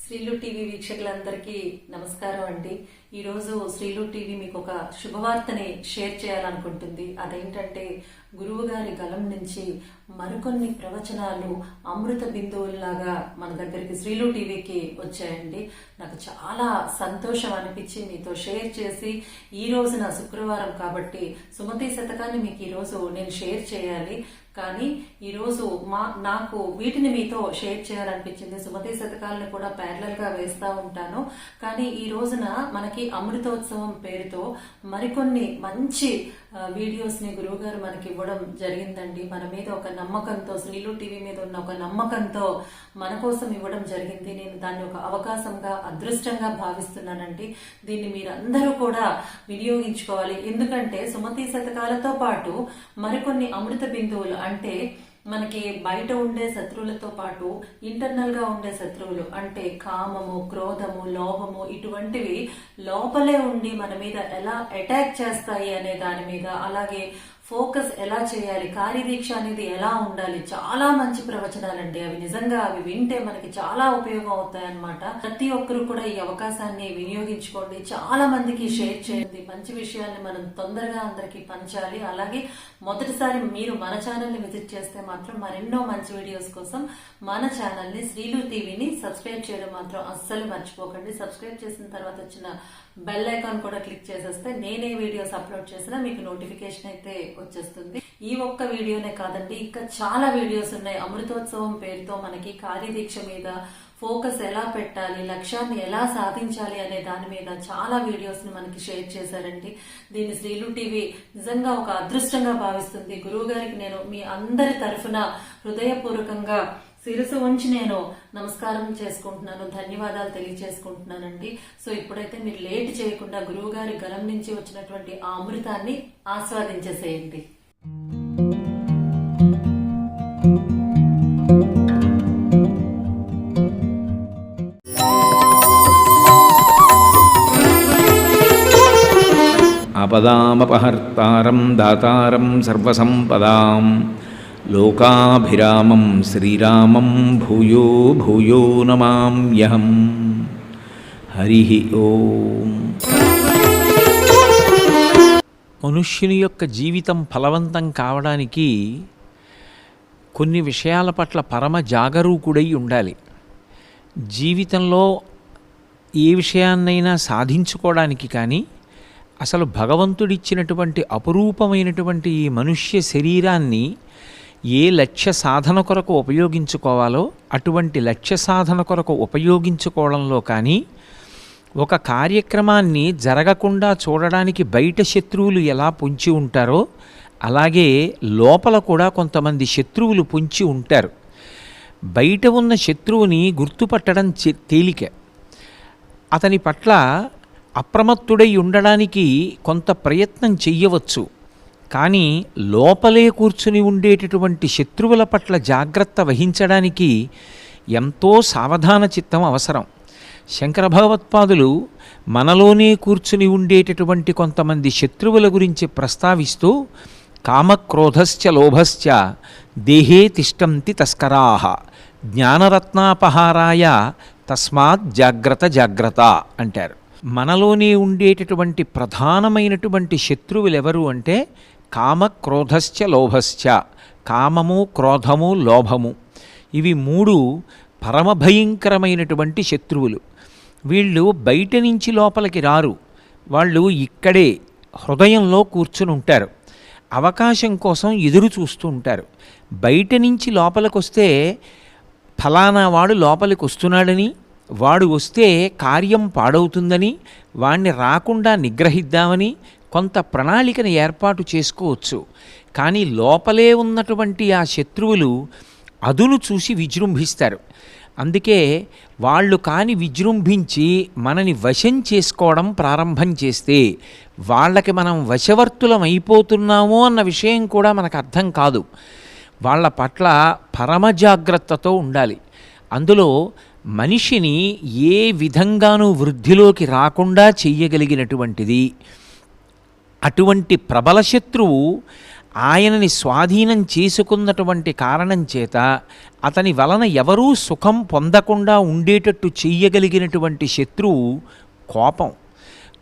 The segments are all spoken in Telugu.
శ్రీలు టీవీ వీక్షకులందరికీ నమస్కారం అండి. ఈరోజు శ్రీలు టీవీ మీకు ఒక శుభవార్తని షేర్ చేయాలనుకుంటుంది. అదేంటంటే గురువు గారి గలం నుంచి మరికొన్ని ప్రవచనాలు అమృత బిందువుల్లాగా మన దగ్గరికి శ్రీలు టీవీకి వచ్చాయండి. నాకు చాలా సంతోషం అనిపించి మీతో షేర్ చేసి, ఈ రోజున శుక్రవారం కాబట్టి సుమతి శతకాన్ని మీకు ఈరోజు నేను షేర్ చేయాలి. కానీ ఈరోజు నాకు వీటిని మీతో షేర్ చేయాలనిపించింది. సుమతి శతకాలను కూడా ప్యారలల్ గా వేస్తూ ఉంటాను. కానీ ఈ రోజున మనకి అమృతోత్సవం పేరుతో మరికొన్ని మంచి వీడియోస్ ని గురువు గారు మనకి ఇవ్వడం జరిగిందండి. మన మీద ఒక నమ్మకంతో, శ్రీలు టీవీ మీద ఉన్న ఒక నమ్మకంతో మన కోసం ఇవ్వడం జరిగింది. నేను దాన్ని ఒక అవకాశంగా, అదృష్టంగా భావిస్తున్నానండి. దీన్ని మీరందరూ కూడా వినియోగించుకోవాలి. ఎందుకంటే సుమతి శతకాలతో పాటు మరికొన్ని అమృత బిందువులు, అంటే మనకి బయట ఉండే శత్రువులతో పాటు ఇంటర్నల్ గా ఉండే శత్రువులు అంటే కామము, క్రోధము, లోభము, ఇటువంటివి లోపలే ఉండి మన మీద ఎలా అటాక్ చేస్తాయి అనే దాని మీద, అలాగే ఫోకస్ ఎలా చేయాలి, కార్యదీక్ష అనేది ఎలా ఉండాలి, చాలా మంచి ప్రవచనాలండి అవి. నిజంగా అవి వింటే మనకి చాలా ఉపయోగం అవుతాయి అన్నమాట. ప్రతి ఒక్కరు కూడా ఈ అవకాశాన్ని వినియోగించుకోండి, చాలా మందికి షేర్ చేయండి. మంచి విషయాన్ని మనం తొందరగా అందరికి పంచాలి. అలాగే మొదటిసారి మీరు మన ఛానల్ ని విజిట్ చేస్తే మాత్రం మరెన్నో మంచి వీడియోస్ కోసం మన ఛానల్ ని శ్రీలు టీవీని సబ్స్క్రైబ్ చేయడం మాత్రం అస్సలు మర్చిపోకండి. సబ్స్క్రైబ్ చేసిన తర్వాత వచ్చిన బెల్ ఐకాన్ కూడా క్లిక్ చేసేస్తే నేనే వీడియోస్ అప్లోడ్ చేసినా మీకు నోటిఫికేషన్ అయితే వచ్చేస్తుంది. ఈ ఒక్క వీడియోనే కాదండి, ఇంకా చాలా వీడియోస్ ఉన్నాయి. అమృతోత్సవం పేరుతో మనకి కార్యదీక్ష మీద ఫోకస్ ఎలా పెట్టాలి, లక్ష్యాన్ని ఎలా సాధించాలి అనే దాని మీద చాలా వీడియోస్ ని మనకి షేర్ చేశారండి. దీన్ని శ్రీలు టీవీ నిజంగా ఒక అదృష్టంగా భావిస్తుంది. గురువు గారికి నేను మీ అందరి తరఫున హృదయపూర్వకంగా శిరసు ఉంచి నేను నమస్కారం చేసుకుంటున్నాను, ధన్యవాదాలు తెలియజేసుకుంటున్నానండి. సో ఇప్పుడైతే మీరు లేట్ చేయకుండా గురువు గారి గలం నుంచి వచ్చినటువంటి ఆ అమృతాన్ని ఆస్వాదించేసేయండి. ఆపదామపహర్తారం దాతారం సర్వసంపదాం లోకాభిరామం శ్రీరామం భూయో భూయో నమామ్యహం. హరి ఓం. మనుష్యుని యొక్క జీవితం ఫలవంతం కావడానికి కొన్ని విషయాల పట్ల పరమ జాగరూకుడై ఉండాలి. జీవితంలో ఏ విషయాన్నైనా సాధించుకోవడానికి కానీ, అసలు భగవంతుడిచ్చినటువంటి అపురూపమైనటువంటి ఈ మనుష్య శరీరాన్ని ఏ లక్ష్య సాధన కొరకు ఉపయోగించుకోవాలో అటువంటి లక్ష్య సాధన కొరకు ఉపయోగించుకోవడంలో కానీ, ఒక కార్యక్రమాన్ని జరగకుండా చూడడానికి బయట శత్రువులు ఎలా పొంచి ఉంటారో అలాగే లోపల కూడా కొంతమంది శత్రువులు పొంచి ఉంటారు. బయట ఉన్న శత్రువుని గుర్తుపట్టడం తేలిక. అతని పట్ల అప్రమత్తుడై ఉండడానికి కొంత ప్రయత్నం చెయ్యవచ్చు. కానీ లోపలే కూర్చుని ఉండేటటువంటి శత్రువుల పట్ల జాగ్రత్త వహించడానికి ఎంతో సావధాన చిత్తం అవసరం. శంకర భగవత్పాదులు మనలోనే కూర్చుని ఉండేటటువంటి కొంతమంది శత్రువుల గురించి ప్రస్తావిస్తూ, కామక్రోధశ్చ లోభశ్చ దేహే తిష్టంతి తస్కరాః జ్ఞానరత్నాపహారాయ తస్మాత్ జాగ్రత్త జాగ్రత్త అంటారు. మనలోనే ఉండేటటువంటి ప్రధానమైనటువంటి శత్రువులు ఎవరు అంటే కామక్రోధశ్చ లోభశ్చ. కామము, క్రోధము, లోభము, ఇవి మూడు పరమభయంకరమైనటువంటి శత్రువులు. వీళ్ళు బయట నుంచి లోపలికి రారు, వాళ్ళు ఇక్కడే హృదయంలో కూర్చుని ఉంటారు. అవకాశం కోసం ఎదురు చూస్తూ ఉంటారు. బయట నుంచి లోపలికి వస్తే ఫలానా వాడు లోపలికి వస్తున్నాడని, వాడు వస్తే కార్యం పాడవుతుందని, వాణ్ణి రాకుండా నిగ్రహిద్దామని కొంత ప్రణాళికను ఏర్పాటు చేసుకోవచ్చు. కానీ లోపలే ఉన్నటువంటి ఆ శత్రువులు అదును చూసి విజృంభిస్తారు. అందుకే వాళ్ళు కాని విజృంభించి మనని వశం చేసుకోవడం ప్రారంభం చేస్తే వాళ్ళకి మనం వశవర్తులం అయిపోతున్నామో అన్న విషయం కూడా మనకు అర్థం కాదు. వాళ్ళ పట్ల పరమజాగ్రత్తతో ఉండాలి. అందులో మనిషిని ఏ విధంగానూ వృద్ధిలోకి రాకుండా చెయ్యగలిగినటువంటిది అటువంటి ప్రబల శత్రువు ఆయనని స్వాధీనం చేసుకున్నటువంటి కారణం చేత అతని వలన ఎవరూ సుఖం పొందకుండా ఉండేటట్టు చెయ్యగలిగినటువంటి శత్రువు కోపం.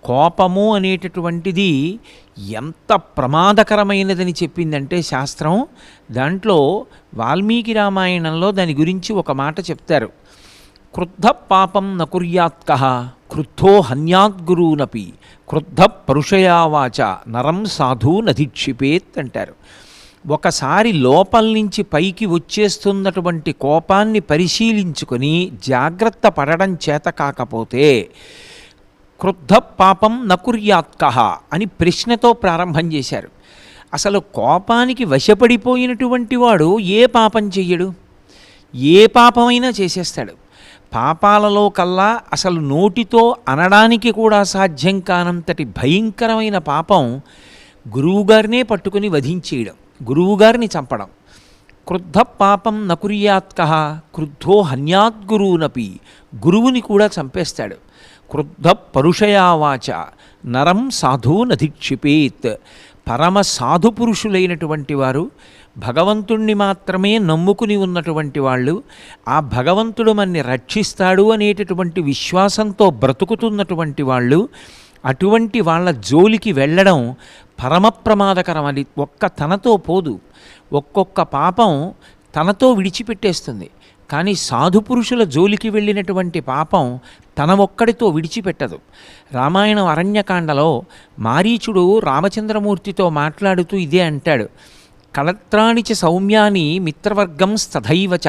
కోపము అనేటటువంటిది ఎంత ప్రమాదకరమైనదని చెప్పిందంటే శాస్త్రం, దాంట్లో వాల్మీకి రామాయణంలో దాని గురించి ఒక మాట చెప్తారు. క్రుద్ధ పాపం న కుర్యాత్కః క్రుద్ధో హన్యాద్గురూనపి క్రుద్ధ పరుషయావాచ నరం సాధు నధిక్షిపేత్ అంటారు. ఒకసారి లోపల నుంచి పైకి వచ్చేస్తున్నటువంటి కోపాన్ని పరిశీలించుకొని జాగ్రత్త పడడం చేత కాకపోతే క్రుద్ధ పాపం నకుర్యాత్కః అని ప్రశ్నతో ప్రారంభం చేశారు. అసలు కోపానికి వశపడిపోయినటువంటి వాడు ఏ పాపం చెయ్యడు? ఏ పాపమైనా చేసేస్తాడు. పాపాలలో కల్లా అసలు నోటితో అనడానికి కూడా సాధ్యం కానంతటి భయంకరమైన పాపం గురువుగారినే పట్టుకుని వధించేయడం, గురువుగారిని చంపడం. క్రుద్ధ పాపం నకుర్యాత్కః క్రుద్ధో హన్యాద్గురూనపి, గురువుని కూడా చంపేస్తాడు. క్రుద్ధ పరుషయావాచ నరం సాధు నధిక్షిపేత్, పరమ సాధు పురుషులైనటువంటి వారు, భగవంతుణ్ణి మాత్రమే నమ్ముకుని ఉన్నటువంటి వాళ్ళు, ఆ భగవంతుడు మన్ని రక్షిస్తాడు అనేటటువంటి విశ్వాసంతో బ్రతుకుతున్నటువంటి వాళ్ళు, అటువంటి వాళ్ళ జోలికి వెళ్ళడం పరమ ప్రమాదకరం. అది ఒక్క తనతో పోదు, ఒక్కొక్క పాపం తనతో విడిచిపెట్టేస్తుంది. కానీ సాధుపురుషుల జోలికి వెళ్ళినటువంటి పాపం తన ఒక్కడితో విడిచిపెట్టదు. రామాయణం అరణ్యకాండలో మారీచుడు రామచంద్రమూర్తితో మాట్లాడుతూ ఇదే అంటాడు. కళత్రాణి చ సౌమ్యాని మిత్రవర్గం స్తథైవచ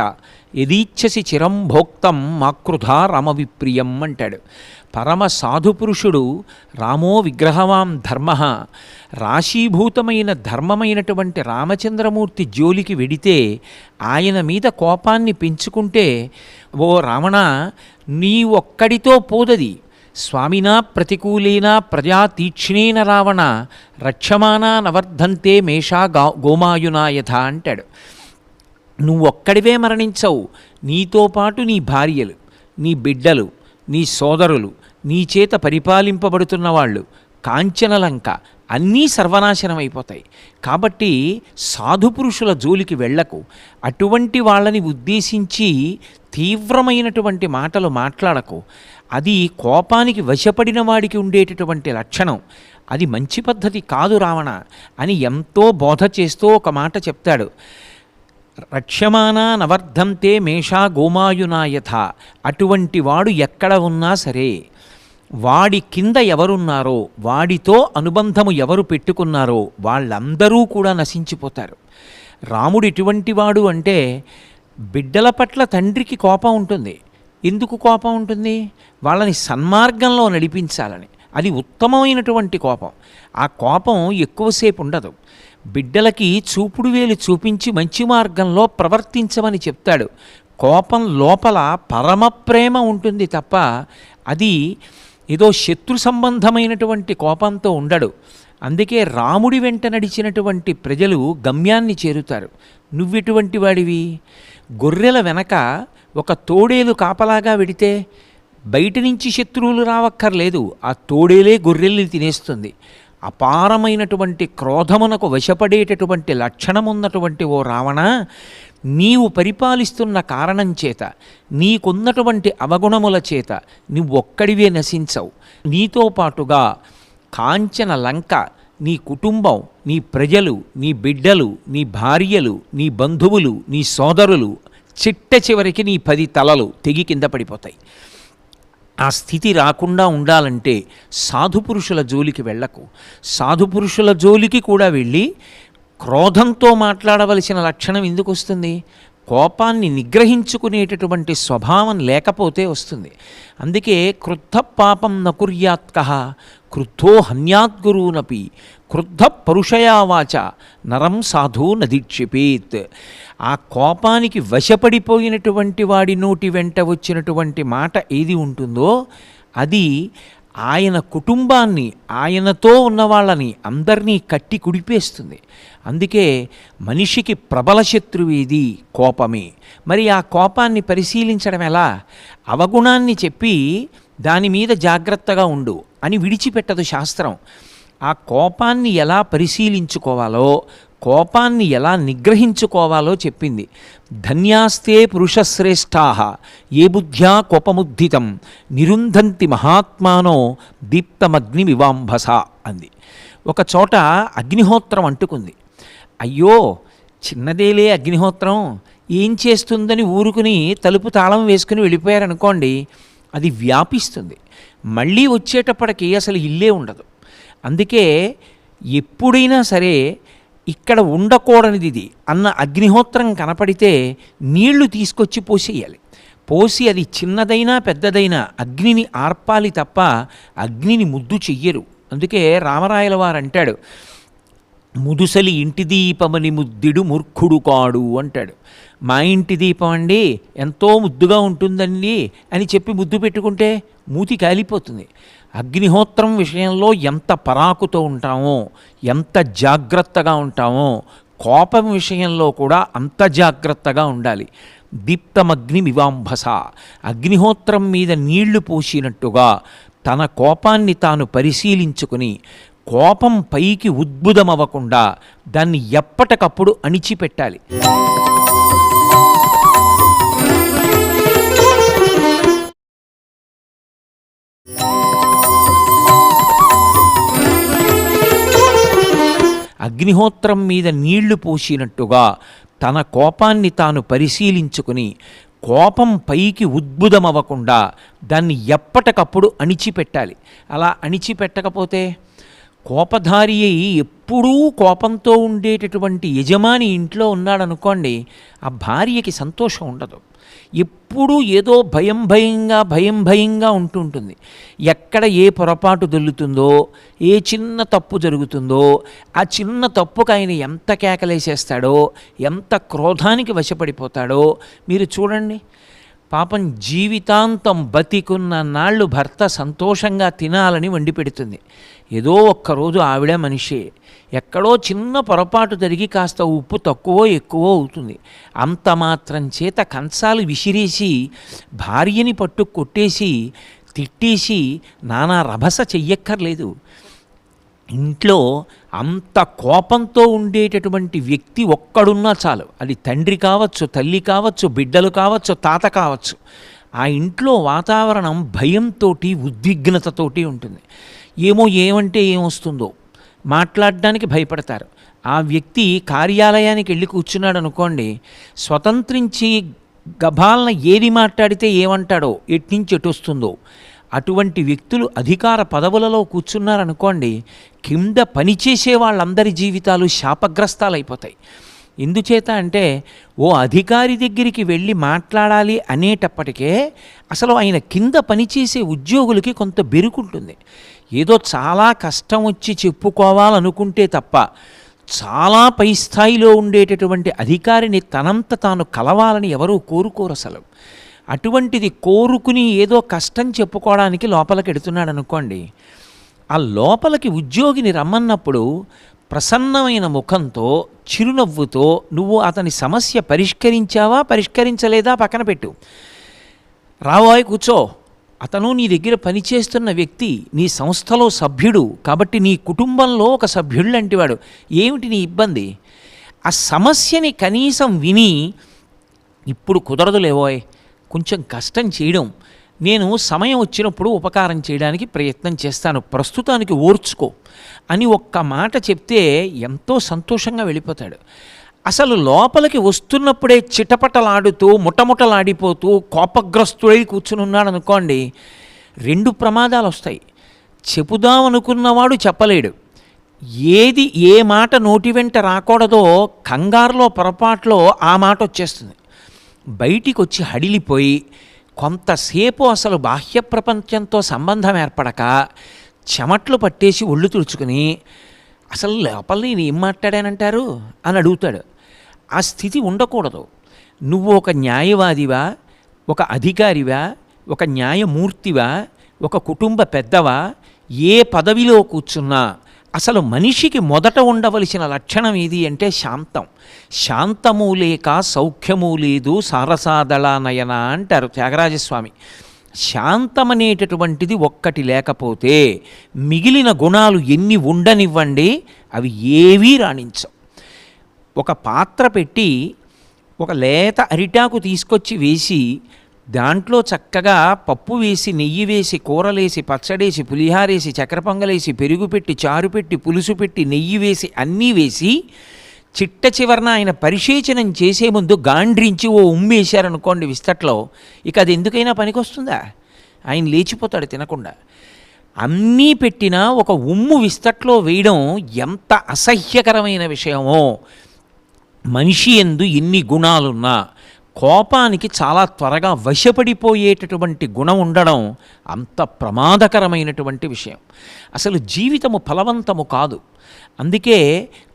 యదీచ్ఛసి చిరం భోక్తం మాకృధా రామవిప్రియం అంటాడు. పరమ సాధుపురుషుడు రామో విగ్రహవాం ధర్మ, రాశీభూతమైన ధర్మమైనటువంటి రామచంద్రమూర్తి జోలికి వెడితే ఆయన మీద కోపాన్ని పెంచుకుంటే, ఓ రావణ, నీ ఒక్కడితో పోదది, స్వామినా ప్రతికూలేన ప్రజా తీక్ష్ణేన రావణ రక్షమానా నవర్ధంతే మేషా గోమాయునాయథ అంటాడు. నువ్వొక్కడివే మరణించవు, నీతో పాటు నీ భార్యలు, నీ బిడ్డలు, నీ సోదరులు, నీ చేత పరిపాలింపబడుతున్న వాళ్ళు, కాంచనలంక అన్నీ సర్వనాశనం అయిపోతాయి. కాబట్టి సాధుపురుషుల జోలికి వెళ్ళకు. అటువంటి వాళ్ళని ఉద్దేశించి తీవ్రమైనటువంటి మాటలు మాట్లాడకు. అది కోపానికి వశపడిన వాడికి ఉండేటటువంటి లక్షణం. అది మంచి పద్ధతి కాదు రావణ అని ఎంతో బోధ చేస్తూ ఒక మాట చెప్తాడు. రక్ష్యమానా నవర్ధంతే మేషా గోమాయునాయథ, అటువంటి వాడు ఎక్కడ ఉన్నా సరే వాడి కింద ఎవరున్నారో, వాడితో అనుబంధము ఎవరు పెట్టుకున్నారో వాళ్ళందరూ కూడా నశించిపోతారు. రాముడు ఎటువంటి వాడు అంటే, బిడ్డల పట్ల తండ్రికి కోపం ఉంటుంది. ఎందుకు కోపం ఉంటుంది? వాళ్ళని సన్మార్గంలో నడిపించాలని. అది ఉత్తమమైనటువంటి కోపం. ఆ కోపం ఎక్కువసేపు ఉండదు. బిడ్డలకి చూపుడు వేలు చూపించి మంచి మార్గంలో ప్రవర్తించమని చెప్తాడు. కోపం లోపల పరమ ప్రేమ ఉంటుంది తప్ప అది ఏదో శత్రు సంబంధమైనటువంటి కోపంతో ఉండడు. అందుకే రాముడి వెంట నడిచినటువంటి ప్రజలు గమ్యాన్ని చేరుతారు. నువ్వెటువంటి వాడివి? గొర్రెల వెనక ఒక తోడేలు కాపలాగా వెడితే బయట నుంచి శత్రువులు రావక్కర్లేదు, ఆ తోడేలే గొర్రెల్ని తినేస్తుంది. అపారమైనటువంటి క్రోధమునకు వశపడేటటువంటి లక్షణమున్నటువంటి ఓ రావణ, నీవు పరిపాలిస్తున్న కారణం చేత, నీకున్నటువంటి అవగుణముల చేత నువ్వొక్కడివే నశించవు. నీతో పాటుగా కాంచన లంక, నీ కుటుంబం, నీ ప్రజలు, నీ బిడ్డలు, నీ భార్యలు, నీ బంధువులు, నీ సోదరులు, చిట్ట చివరికి నీ 10 తలలు తెగి కింద పడిపోతాయి. ఆ స్థితి రాకుండా ఉండాలంటే సాధుపురుషుల జోలికి వెళ్ళకు. సాధుపురుషుల జోలికి కూడా వెళ్ళి క్రోధంతో మాట్లాడవలసిన లక్షణం ఎందుకు వస్తుంది? కోపాన్ని నిగ్రహించుకునేటటువంటి స్వభావం లేకపోతే వస్తుంది. అందుకే క్రుద్ధ పాపం నకుర్యాత్కః క్రుద్ధో హన్యాద్గురూనపి క్రుద్ధ పరుషయావాచ నరం సాధు నధిక్షిపేత్. ఆ కోపానికి వశపడిపోయినటువంటి వాడి నోటి వెంట వచ్చినటువంటి మాట ఏది ఉంటుందో అది ఆయన కుటుంబాన్ని, ఆయనతో ఉన్న వాళ్ళని అందరినీ కట్టి కుడిపేస్తుంది. అందుకే మనిషికి ప్రబల శత్రువేది కోపమే. మరి ఆ కోపాన్ని పరిశీలించడం ఎలా? అవగుణాన్ని చెప్పి దాని మీద జాగ్రత్తగా ఉండు అని విడిచిపెట్టదు శాస్త్రం. ఆ కోపాన్ని ఎలా పరిశీలించుకోవాలో కోపాన్ని ఎలా నిగ్రహించుకోవాలో చెప్పింది. ధన్యాస్తే పురుషశ్రేష్ఠాః ఏ బుద్ధ్యా కోపముద్ధితం నిరుంధంతి మహాత్మానో దీప్తమగ్నిమివాంభస అంది. ఒక చోట అగ్నిహోత్రం అంటుకుంది. అయ్యో చిన్నదేలే అగ్నిహోత్రం, ఏం చేస్తుందని ఊరుకుని తలుపు తాళం వేసుకుని వెళ్ళిపోయారనుకోండి, అది వ్యాపిస్తుంది. మళ్ళీ వచ్చేటప్పటికి అసలు ఇల్లే ఉండదు. అందుకే ఎప్పుడైనా సరే ఇక్కడ ఉండకూడనిది ఇది అన్న అగ్నిహోత్రం కనపడితే నీళ్లు తీసుకొచ్చి పోసేయాలి. పోసి అది చిన్నదైనా పెద్దదైనా అగ్నిని ఆర్పాలి తప్ప అగ్నిని ముద్దు చెయ్యరు. అందుకే రామరాయల వారు అంటాడు, ముదుసలి ఇంటి దీపమని ముద్దిడు మూర్ఖుడు కాడు అంటాడు. మా ఇంటి దీపం అండి ఎంతో ముద్దుగా ఉంటుందండి అని చెప్పి ముద్దు పెట్టుకుంటే మూతి కాలిపోతుంది. అగ్నిహోత్రం విషయంలో ఎంత పరాకుతో ఉంటామో, ఎంత జాగ్రత్తగా ఉంటామో, కోపం విషయంలో కూడా అంత జాగ్రత్తగా ఉండాలి. దీప్తమగ్నిమివాంభస, అగ్నిహోత్రం మీద నీళ్లు పోసినట్టుగా తన కోపాన్ని తాను పరిశీలించుకుని కోపం పైకి ఉద్భుతమవ్వకుండా దాన్ని ఎప్పటికప్పుడు అణిచిపెట్టాలి. అగ్నిహోత్రం మీద నీళ్లు పోసినట్టుగా తన కోపాన్ని తాను పరిశీలించుకుని కోపం పైకి ఉద్భుతమవ్వకుండా దాన్ని ఎప్పటికప్పుడు అణిచిపెట్టాలి. అలా అణిచిపెట్టకపోతే కోపధారి అయి ఎప్పుడూ కోపంతో ఉండేటటువంటి యజమాని ఇంట్లో ఉన్నాడనుకోండి, ఆ భార్యకి సంతోషం ఉండదు. ఎప్పుడూ ఏదో భయంగా ఉంటుంటుంది. ఎక్కడ ఏ పొరపాటు దొల్లుతుందో, ఏ చిన్న తప్పు జరుగుతుందో, ఆ చిన్న తప్పుకు ఆయన ఎంత కేకలేసేస్తాడో, ఎంత క్రోధానికి వశపడిపోతాడో మీరు చూడండి. పాపం జీవితాంతం బతికున్న నాళ్ళు భర్త సంతోషంగా తినాలని వండి పెడుతుంది. ఏదో ఒక్కరోజు ఆవిడ మనిషే, ఎక్కడో చిన్న పొరపాటు జరిగి కాస్త ఉప్పు తక్కువో ఎక్కువో అవుతుంది. అంత మాత్రం చేత కంచాలు విసిరేసి భార్యని పట్టు కొట్టేసి తిట్టేసి నానా రభస చెయ్యక్కర్లేదు. ఇంట్లో అంత కోపంతో ఉండేటటువంటి వ్యక్తి ఒక్కడున్నా చాలు. అది తండ్రి కావచ్చు, తల్లి కావచ్చు, బిడ్డలు కావచ్చు, తాత కావచ్చు. ఆ ఇంట్లో వాతావరణం భయంతో ఉద్విగ్నతతోటి ఉంటుంది. ఏమంటే ఏమొస్తుందో మాట్లాడడానికి భయపడతారు. ఆ వ్యక్తి కార్యాలయానికి వెళ్ళి కూర్చున్నాడు అనుకోండి, స్వతంత్రించి గభాలన ఏది మాట్లాడితే ఏమంటాడో, ఎట్నుంచి ఎటు వస్తుందో. అటువంటి వ్యక్తులు అధికార పదవులలో కూర్చున్నారనుకోండి, కింద పనిచేసే వాళ్ళందరి జీవితాలు శాపగ్రస్తాలైపోతాయి. ఎందుచేత అంటే ఓ అధికారి దగ్గరికి వెళ్ళి మాట్లాడాలి అనేటప్పటికే అసలు ఆయన కింద పనిచేసే ఉద్యోగులకి కొంత బెరుకుంటుంది. ఏదో చాలా కష్టం వచ్చి చెప్పుకోవాలనుకుంటే తప్ప చాలా పై స్థాయిలో ఉండేటటువంటి అధికారిని తనంత తాను కలవాలని ఎవరూ కోరుకోరు అసలు. అటువంటిది కోరుకుని ఏదో కష్టం చెప్పుకోవడానికి లోపలికి ఎడుతున్నాడు అనుకోండి, ఆ లోపలికి ఉద్యోగిని రమ్మన్నప్పుడు ప్రసన్నమైన ముఖంతో చిరునవ్వుతో నువ్వు అతని సమస్య పరిష్కరించావా పరిష్కరించలేదా పక్కన పెట్టు, రావోయ్ కూర్చో, అతను నీ దగ్గర పనిచేస్తున్న వ్యక్తి, నీ సంస్థలో సభ్యుడు కాబట్టి నీ కుటుంబంలో ఒక సభ్యుడు లాంటివాడు, ఏమిటి నీ ఇబ్బంది? ఆ సమస్యని కనీసం విని ఇప్పుడు కుదరదులేవోయ్, కొంచెం కష్టం చేయడం, నేను సమయం వచ్చినప్పుడు ఉపకారం చేయడానికి ప్రయత్నం చేస్తాను, ప్రస్తుతానికి ఓర్చుకో అని ఒక్క మాట చెప్తే ఎంతో సంతోషంగా వెళ్ళిపోతాడు. అసలు లోపలికి వస్తున్నప్పుడే చిటపటలాడుతూ ముటముటలాడిపోతూ కోపగ్రస్తుడై కూర్చుని ఉన్నాడు అనుకోండి, రెండు ప్రమాదాలు వస్తాయి. చెప్పుదామనుకున్నవాడు చెప్పలేడు, ఏది ఏ మాట నోటి వెంట రాకూడదో కంగారులో పొరపాట్లో ఆ మాట వచ్చేస్తుంది. బయటికి వచ్చి హడిలిపోయి కొంతసేపు అసలు బాహ్య ప్రపంచంతో సంబంధం ఏర్పడక చెమట్లు పట్టేసి ఒళ్ళు తుడుచుకుని అసలు లోపల నేను ఏం మాట్లాడానంటారు అని అడుగుతాడు. ఆ స్థితి ఉండకూడదు. నువ్వు ఒక న్యాయవాదివా, ఒక అధికారివా, ఒక న్యాయమూర్తివా, ఒక కుటుంబ పెద్దవా, ఏ పదవిలో కూర్చున్నా అసలు మనిషికి మొదట ఉండవలసిన లక్షణం ఏది అంటే శాంతం. శాంతము లేక సౌఖ్యము లేదు సారసాదళ నయన అంటారు త్యాగరాజస్వామి. శాంతమనేటటువంటిది ఒక్కటి లేకపోతే మిగిలిన గుణాలు ఎన్ని ఉండనివ్వండి అవి ఏవీ రాణించవు. ఒక పాత్ర పెట్టి ఒక లేత అరిటాకు తీసుకొచ్చి వేసి దాంట్లో చక్కగా పప్పు వేసి నెయ్యి వేసి కూరలేసి పచ్చడేసి పులిహారేసి చక్కెర పొంగలేసి పెరుగు పెట్టి చారు పెట్టి పులుసు పెట్టి నెయ్యి వేసి అన్నీ వేసి చిట్ట చివరన ఆయన పరిశేచనం చేసే ముందు గాండ్రించి ఓ ఉమ్మేశారనుకోండి విస్తట్లో, ఇక అది ఎందుకైనా పనికొస్తుందా? ఆయన లేచిపోతాడు తినకుండా. అన్నీ పెట్టినా ఒక ఉమ్ము విస్తట్లో వేయడం ఎంత అసహ్యకరమైన విషయమో. మనిషి యందు ఎన్ని గుణాలున్నా కోపానికి చాలా త్వరగా వశపడిపోయేటటువంటి గుణం ఉండడం అంత ప్రమాదకరమైనటువంటి విషయం. అసలు జీవితము ఫలవంతము కాదు. అందుకే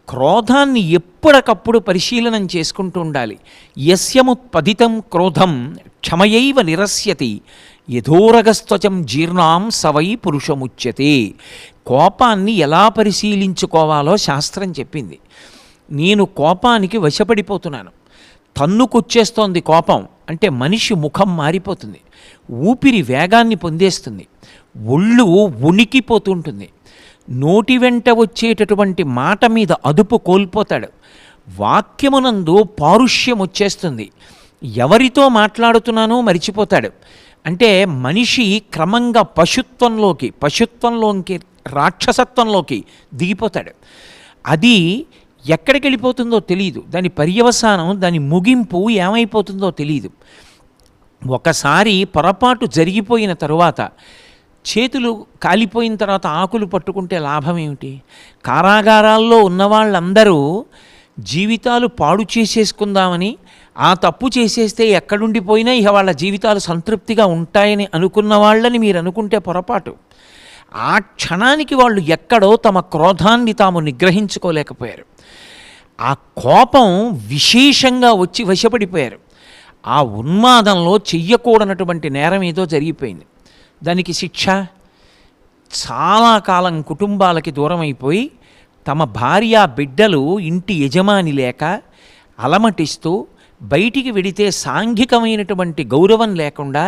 క్రోధాన్ని ఎప్పటికప్పుడు పరిశీలనం చేసుకుంటూ ఉండాలి. యస్యముత్పదితం క్రోధం క్షమయైవ నిరస్యతి యథోరగస్త్వచం జీర్ణాం సవై పురుషముచ్యతే. కోపాన్ని ఎలా పరిశీలించుకోవాలో శాస్త్రం చెప్పింది. నేను కోపానికి వశపడిపోతున్నాను, తన్నుకొచ్చేస్తోంది కోపం అంటే మనిషి ముఖం మారిపోతుంది, ఊపిరి వేగాన్ని పొందేస్తుంది, ఒళ్ళు ఉనికిపోతుంటుంది, నోటి వెంట వచ్చేటటువంటి మాట మీద అదుపు కోల్పోతాడు, వాక్యమునందు పారుష్యం వచ్చేస్తుంది, ఎవరితో మాట్లాడుతున్నానో మరిచిపోతాడు. అంటే మనిషి క్రమంగా పశుత్వంలోకి రాక్షసత్వంలోకి దిగిపోతాడు. అది ఎక్కడికి వెళ్ళిపోతుందో తెలియదు, దాని పర్యవసానం దాని ముగింపు ఏమైపోతుందో తెలియదు. ఒకసారి పొరపాటు జరిగిపోయిన తరువాత చేతులు కాలిపోయిన తర్వాత ఆకులు పట్టుకుంటే లాభం ఏమిటి? కారాగారాల్లో ఉన్నవాళ్ళందరూ జీవితాలు పాడు చేసేసుకుందామని, ఆ తప్పు చేసేస్తే ఎక్కడుండిపోయినా ఇక వాళ్ళ జీవితాలు సంతృప్తిగా ఉంటాయని అనుకున్న వాళ్ళని మీరు అనుకుంటే పొరపాటు. ఆ క్షణానికి వాళ్ళు ఎక్కడో తమ క్రోధాన్ని తాము నిగ్రహించుకోలేకపోయారు. ఆ కోపం విశేషంగా వచ్చి వశపడిపోయారు. ఆ ఉన్మాదంలో చెయ్యకూడనటువంటి నేరం ఏదో జరిగిపోయింది. దానికి శిక్ష చాలా కాలం కుటుంబాలకి దూరం అయిపోయి తమ భార్య బిడ్డలు ఇంటి యజమాని లేక అలమటిస్తూ బయటికి వెడితే సాంఘికమైనటువంటి గౌరవం లేకుండా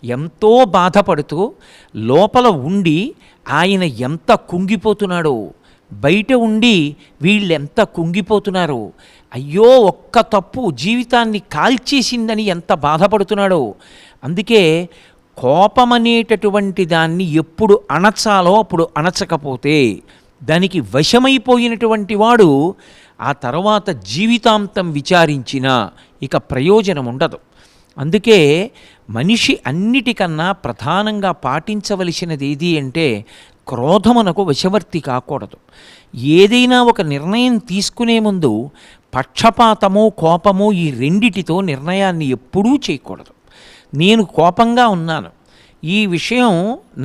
ఎంతో బాధపడుతూ లోపల ఉండి ఆయన ఎంత కుంగిపోతున్నాడో, బయట ఉండి వీళ్ళెంత కుంగిపోతున్నారో, అయ్యో ఒక్క తప్పు జీవితాన్ని కాల్చేసిందని ఎంత బాధపడుతున్నాడో. అందుకే కోపమనేటటువంటి దాన్ని ఎప్పుడు అణచాలో అప్పుడు అణచకపోతే దానికి వశమైపోయినటువంటి వాడు ఆ తర్వాత జీవితాంతం విచారించినా ఇక ప్రయోజనం ఉండదు. అందుకే మనిషి అన్నిటికన్నా ప్రధానంగా పాటించవలసినది ఏది అంటే క్రోధమునకు వశవర్తి కాకూడదు. ఏదైనా ఒక నిర్ణయం తీసుకునే ముందు పక్షపాతము కోపము ఈ రెండిటితో నిర్ణయాన్ని ఎప్పుడూ చేయకూడదు. నేను కోపంగా ఉన్నాను, ఈ విషయం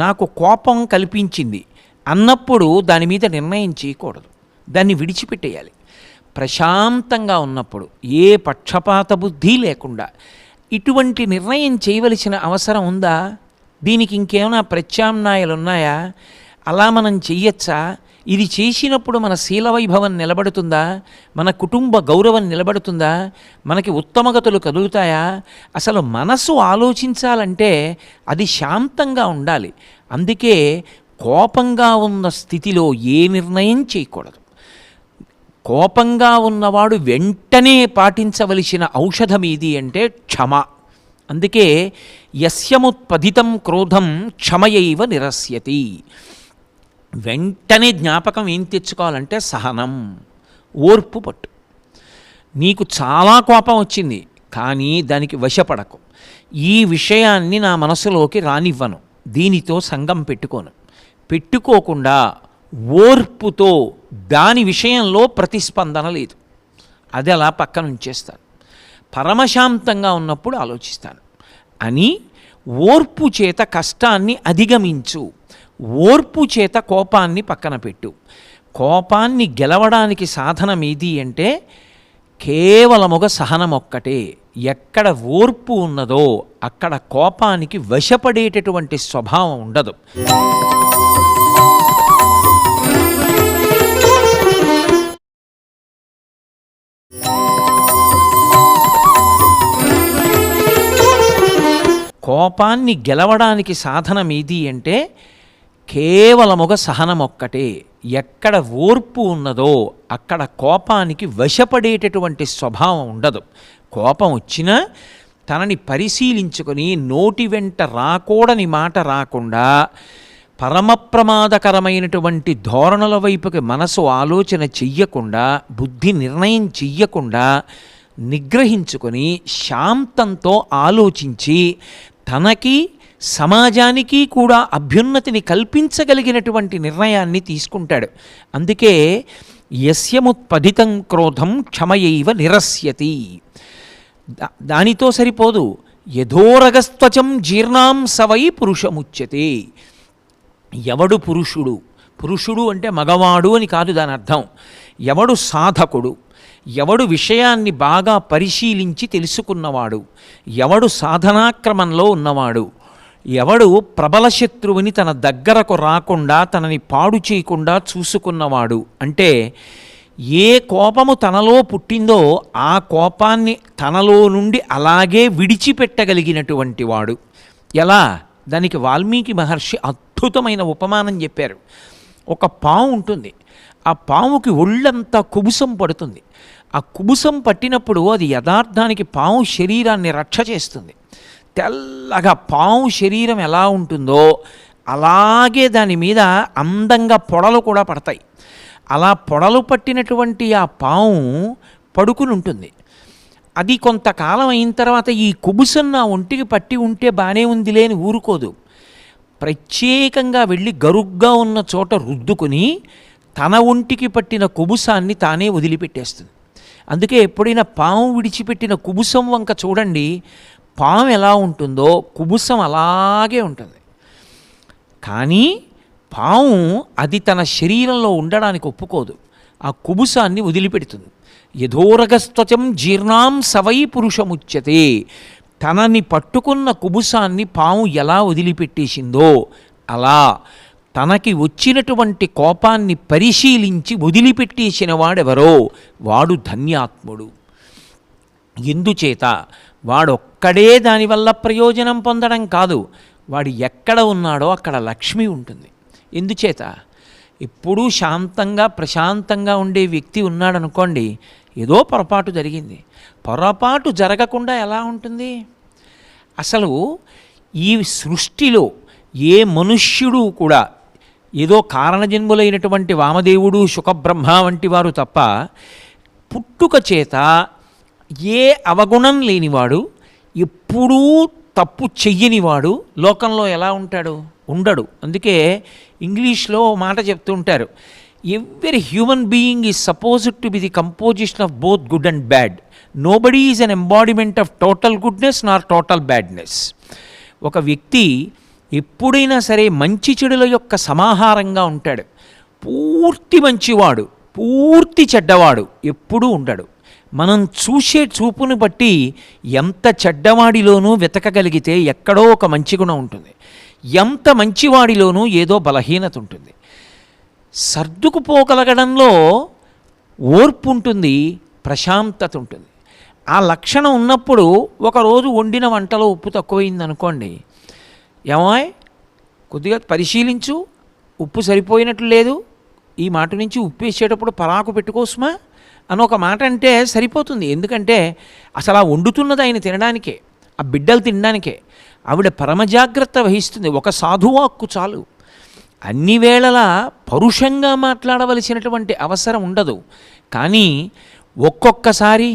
నాకు కోపం కల్పించింది అన్నప్పుడు దాని మీద నిర్ణయం చేయకూడదు, దాన్ని విడిచిపెట్టేయాలి. ప్రశాంతంగా ఉన్నప్పుడు ఏ పక్షపాత బుద్ధి లేకుండా ఇటువంటి నిర్ణయం చేయవలసిన అవసరం ఉందా? దీనికి ఇంకేమైనా ప్రత్యామ్నాయాలు ఉన్నాయా? అలా మనం చెయ్యొచ్చా? ఇది చేసినప్పుడు మన శీలవైభవం నిలబడుతుందా? మన కుటుంబ గౌరవం నిలబడుతుందా? మనకి ఉత్తమగతులు కలుగుతాయా? అసలు మనసు ఆలోచించాలంటే అది శాంతంగా ఉండాలి. అందుకే కోపంగా ఉన్న స్థితిలో ఏ నిర్ణయం చేయకూడదు. కోపంగా ఉన్నవాడు వెంటనే పాటించవలసిన ఔషధం ఏది అంటే క్షమ. అందుకే యస్యముత్పదితం క్రోధం క్షమయైవ నిరస్యతి. వెంటనే జ్ఞాపకం ఏం తెచ్చుకోవాలంటే సహనం, ఓర్పు పట్టు. నీకు చాలా కోపం వచ్చింది కానీ దానికి వశపడకు. ఈ విషయాన్ని నా మనసులోకి రానివ్వను, దీనితో సంగం పెట్టుకోకుండా ఓర్పుతో దాని విషయంలో ప్రతిస్పందన లేదు, అది అలా పక్కన ఉంచేస్తాను, పరమశాంతంగా ఉన్నప్పుడు ఆలోచిస్తాను అని ఓర్పు చేత కష్టాన్ని అధిగమించు, ఓర్పు చేత కోపాన్ని పక్కన పెట్టు. కోపాన్ని గెలవడానికి సాధనం ఏది అంటే కేవలముగా సహనం ఒక్కటే. ఎక్కడ ఓర్పు ఉన్నదో అక్కడ కోపానికి వశపడేటటువంటి స్వభావం ఉండదు. కోపాన్ని గెలవడానికి సాధనం ఏది అంటే కేవలముగా సహనం ఒక్కటే. ఎక్కడ ఓర్పు ఉన్నదో అక్కడ కోపానికి వశపడేటటువంటి స్వభావం ఉండదు. కోపం వచ్చినా తనని పరిశీలించుకొని నోటి వెంట రాకూడని మాట రాకుండా పరమ ప్రమాదకరమైనటువంటి ధోరణుల వైపుకి మనసు ఆలోచన చెయ్యకుండా, బుద్ధి నిర్ణయం చెయ్యకుండా నిగ్రహించుకొని శాంతంతో ఆలోచించి తనకి సమాజానికి కూడా అభ్యున్నతిని కల్పించగలిగినటువంటి నిర్ణయాన్ని తీసుకుంటాడు. అందుకే యస్యముత్పదితం క్రోధం క్షమయైవ నిరస్యతి. దానితో సరిపోదు. యథోరగస్త్వచం జీర్ణాం సవై పురుషముచ్యతే. ఎవడు పురుషుడు? పురుషుడు అంటే మగవాడు అని కాదు దాని అర్థం. ఎవడు సాధకుడు, ఎవడు విషయాన్ని బాగా పరిశీలించి తెలుసుకున్నవాడు, ఎవడు సాధనాక్రమంలో ఉన్నవాడు, ఎవడు ప్రబల శత్రువుని తన దగ్గరకు రాకుండా తనని పాడు చేయకుండా చూసుకున్నవాడు. అంటే ఏ కోపము తనలో పుట్టిందో ఆ కోపాన్ని తనలో నుండి అలాగే విడిచిపెట్టగలిగినటువంటి వాడు. ఎలా? దానికి వాల్మీకి మహర్షి అద్భుతమైన ఉపమానం చెప్పారు. ఒక పాము ఉంటుంది. ఆ పాముకి ఒళ్ళంతా కుబుసం పడుతుంది. ఆ కుబుసం పట్టినప్పుడు అది యథార్థానికి పాము శరీరాన్ని రక్ష చేస్తుంది. తెల్లగా పాము శరీరం ఎలా ఉంటుందో అలాగే దాని మీద అందంగా పొడలు కూడా పడతాయి. అలా పొడలు పట్టినటువంటి ఆ పాము పడుకుని ఉంటుంది. అది కొంతకాలం అయిన తర్వాత ఈ కుబుసం నా ఒంటికి పట్టి ఉంటే బాగానే ఉందిలే అని ఊరుకోదు. ప్రత్యేకంగా వెళ్ళి గరుగ్గా ఉన్న చోట రుద్దుకుని తన ఒంటికి పట్టిన కుబుసాన్ని తానే వదిలిపెట్టేస్తుంది. అందుకే ఎప్పుడైనా పాము విడిచిపెట్టిన కుబుసం వంక చూడండి, పాము ఎలా ఉంటుందో కుబుసం అలాగే ఉంటుంది. కానీ పాము అది తన శరీరంలో ఉండడానికి ఒప్పుకోదు. ఆ కుబుసాన్ని వదిలిపెడుతుంది. యథోరగస్త్వచం జీర్ణాం సవై పురుషముచ్యతే. తనని పట్టుకున్న కుబుసాన్ని పాము ఎలా వదిలిపెట్టేసిందో అలా తనకి వచ్చినటువంటి కోపాన్ని పరిశీలించి వదిలిపెట్టేసిన వాడెవరో వాడు ధన్యాత్ముడు. ఎందుచేత వాడొక్కడే దానివల్ల ప్రయోజనం పొందడం కాదు, వాడు ఎక్కడ ఉన్నాడో అక్కడ లక్ష్మి ఉంటుంది. ఎందుచేత ఎప్పుడూ శాంతంగా ప్రశాంతంగా ఉండే వ్యక్తి ఉన్నాడనుకోండి, ఏదో పొరపాటు జరిగింది. పొరపాటు జరగకుండా ఎలా ఉంటుంది? అసలు ఈ సృష్టిలో ఏ మనుష్యుడు కూడా ఏదో కారణజన్ములైనటువంటి వామదేవుడు శుకబ్రహ్మ వంటి వారు తప్ప పుట్టుక చేత ఏ అవగుణం లేనివాడు, ఎప్పుడూ తప్పు చెయ్యనివాడు లోకంలో ఎలా ఉంటాడు? ఉండడు. అందుకే ఇంగ్లీష్లో మాట చెప్తూ ఉంటారు, every human being is supposed to be the composition of both good and bad. Nobody is an embodiment of total goodness Nar total badness. ఒక వ్యక్తి ఎప్పుడైనా సరే మంచి చెడుల యొక్క సమాహారంగా ఉంటాడు. పూర్తి మంచివాడు, పూర్తి చెడ్డవాడు ఎప్పుడూ ఉండడు. మనం చూసే చూపుని బట్టి ఎంత చెడ్డవాడిలోనూ వెతకగలిగితే ఎక్కడో ఒక మంచి గుణం ఉంటుంది, ఎంత మంచివాడిలోనూ ఏదో బలహీనత ఉంటుంది. సర్దుకుపోగలగడంలో ఓర్పు ఉంటుంది, ప్రశాంతత ఉంటుంది. ఆ లక్షణం ఉన్నప్పుడు ఒకరోజు వండిన వంటలో ఉప్పు తక్కువైందనుకోండి, ఏమాయ్ కొద్దిగా పరిశీలించు, ఉప్పు సరిపోయినట్లు లేదు, ఈ మాట నుంచి ఉప్పు వేసేటప్పుడు పరాకు పెట్టుకోసమా అని ఒక మాట అంటే సరిపోతుంది. ఎందుకంటే అసలు ఆ వండుతున్నది ఆయన తినడానికే, ఆ బిడ్డలు తినడానికే. ఆవిడ పరమజాగ్రత్త వహిస్తుంది. ఒక సాధువాక్కు చాలు. అన్ని వేళలా పరుషంగా మాట్లాడవలసినటువంటి అవసరం ఉండదు. కానీ ఒక్కొక్కసారి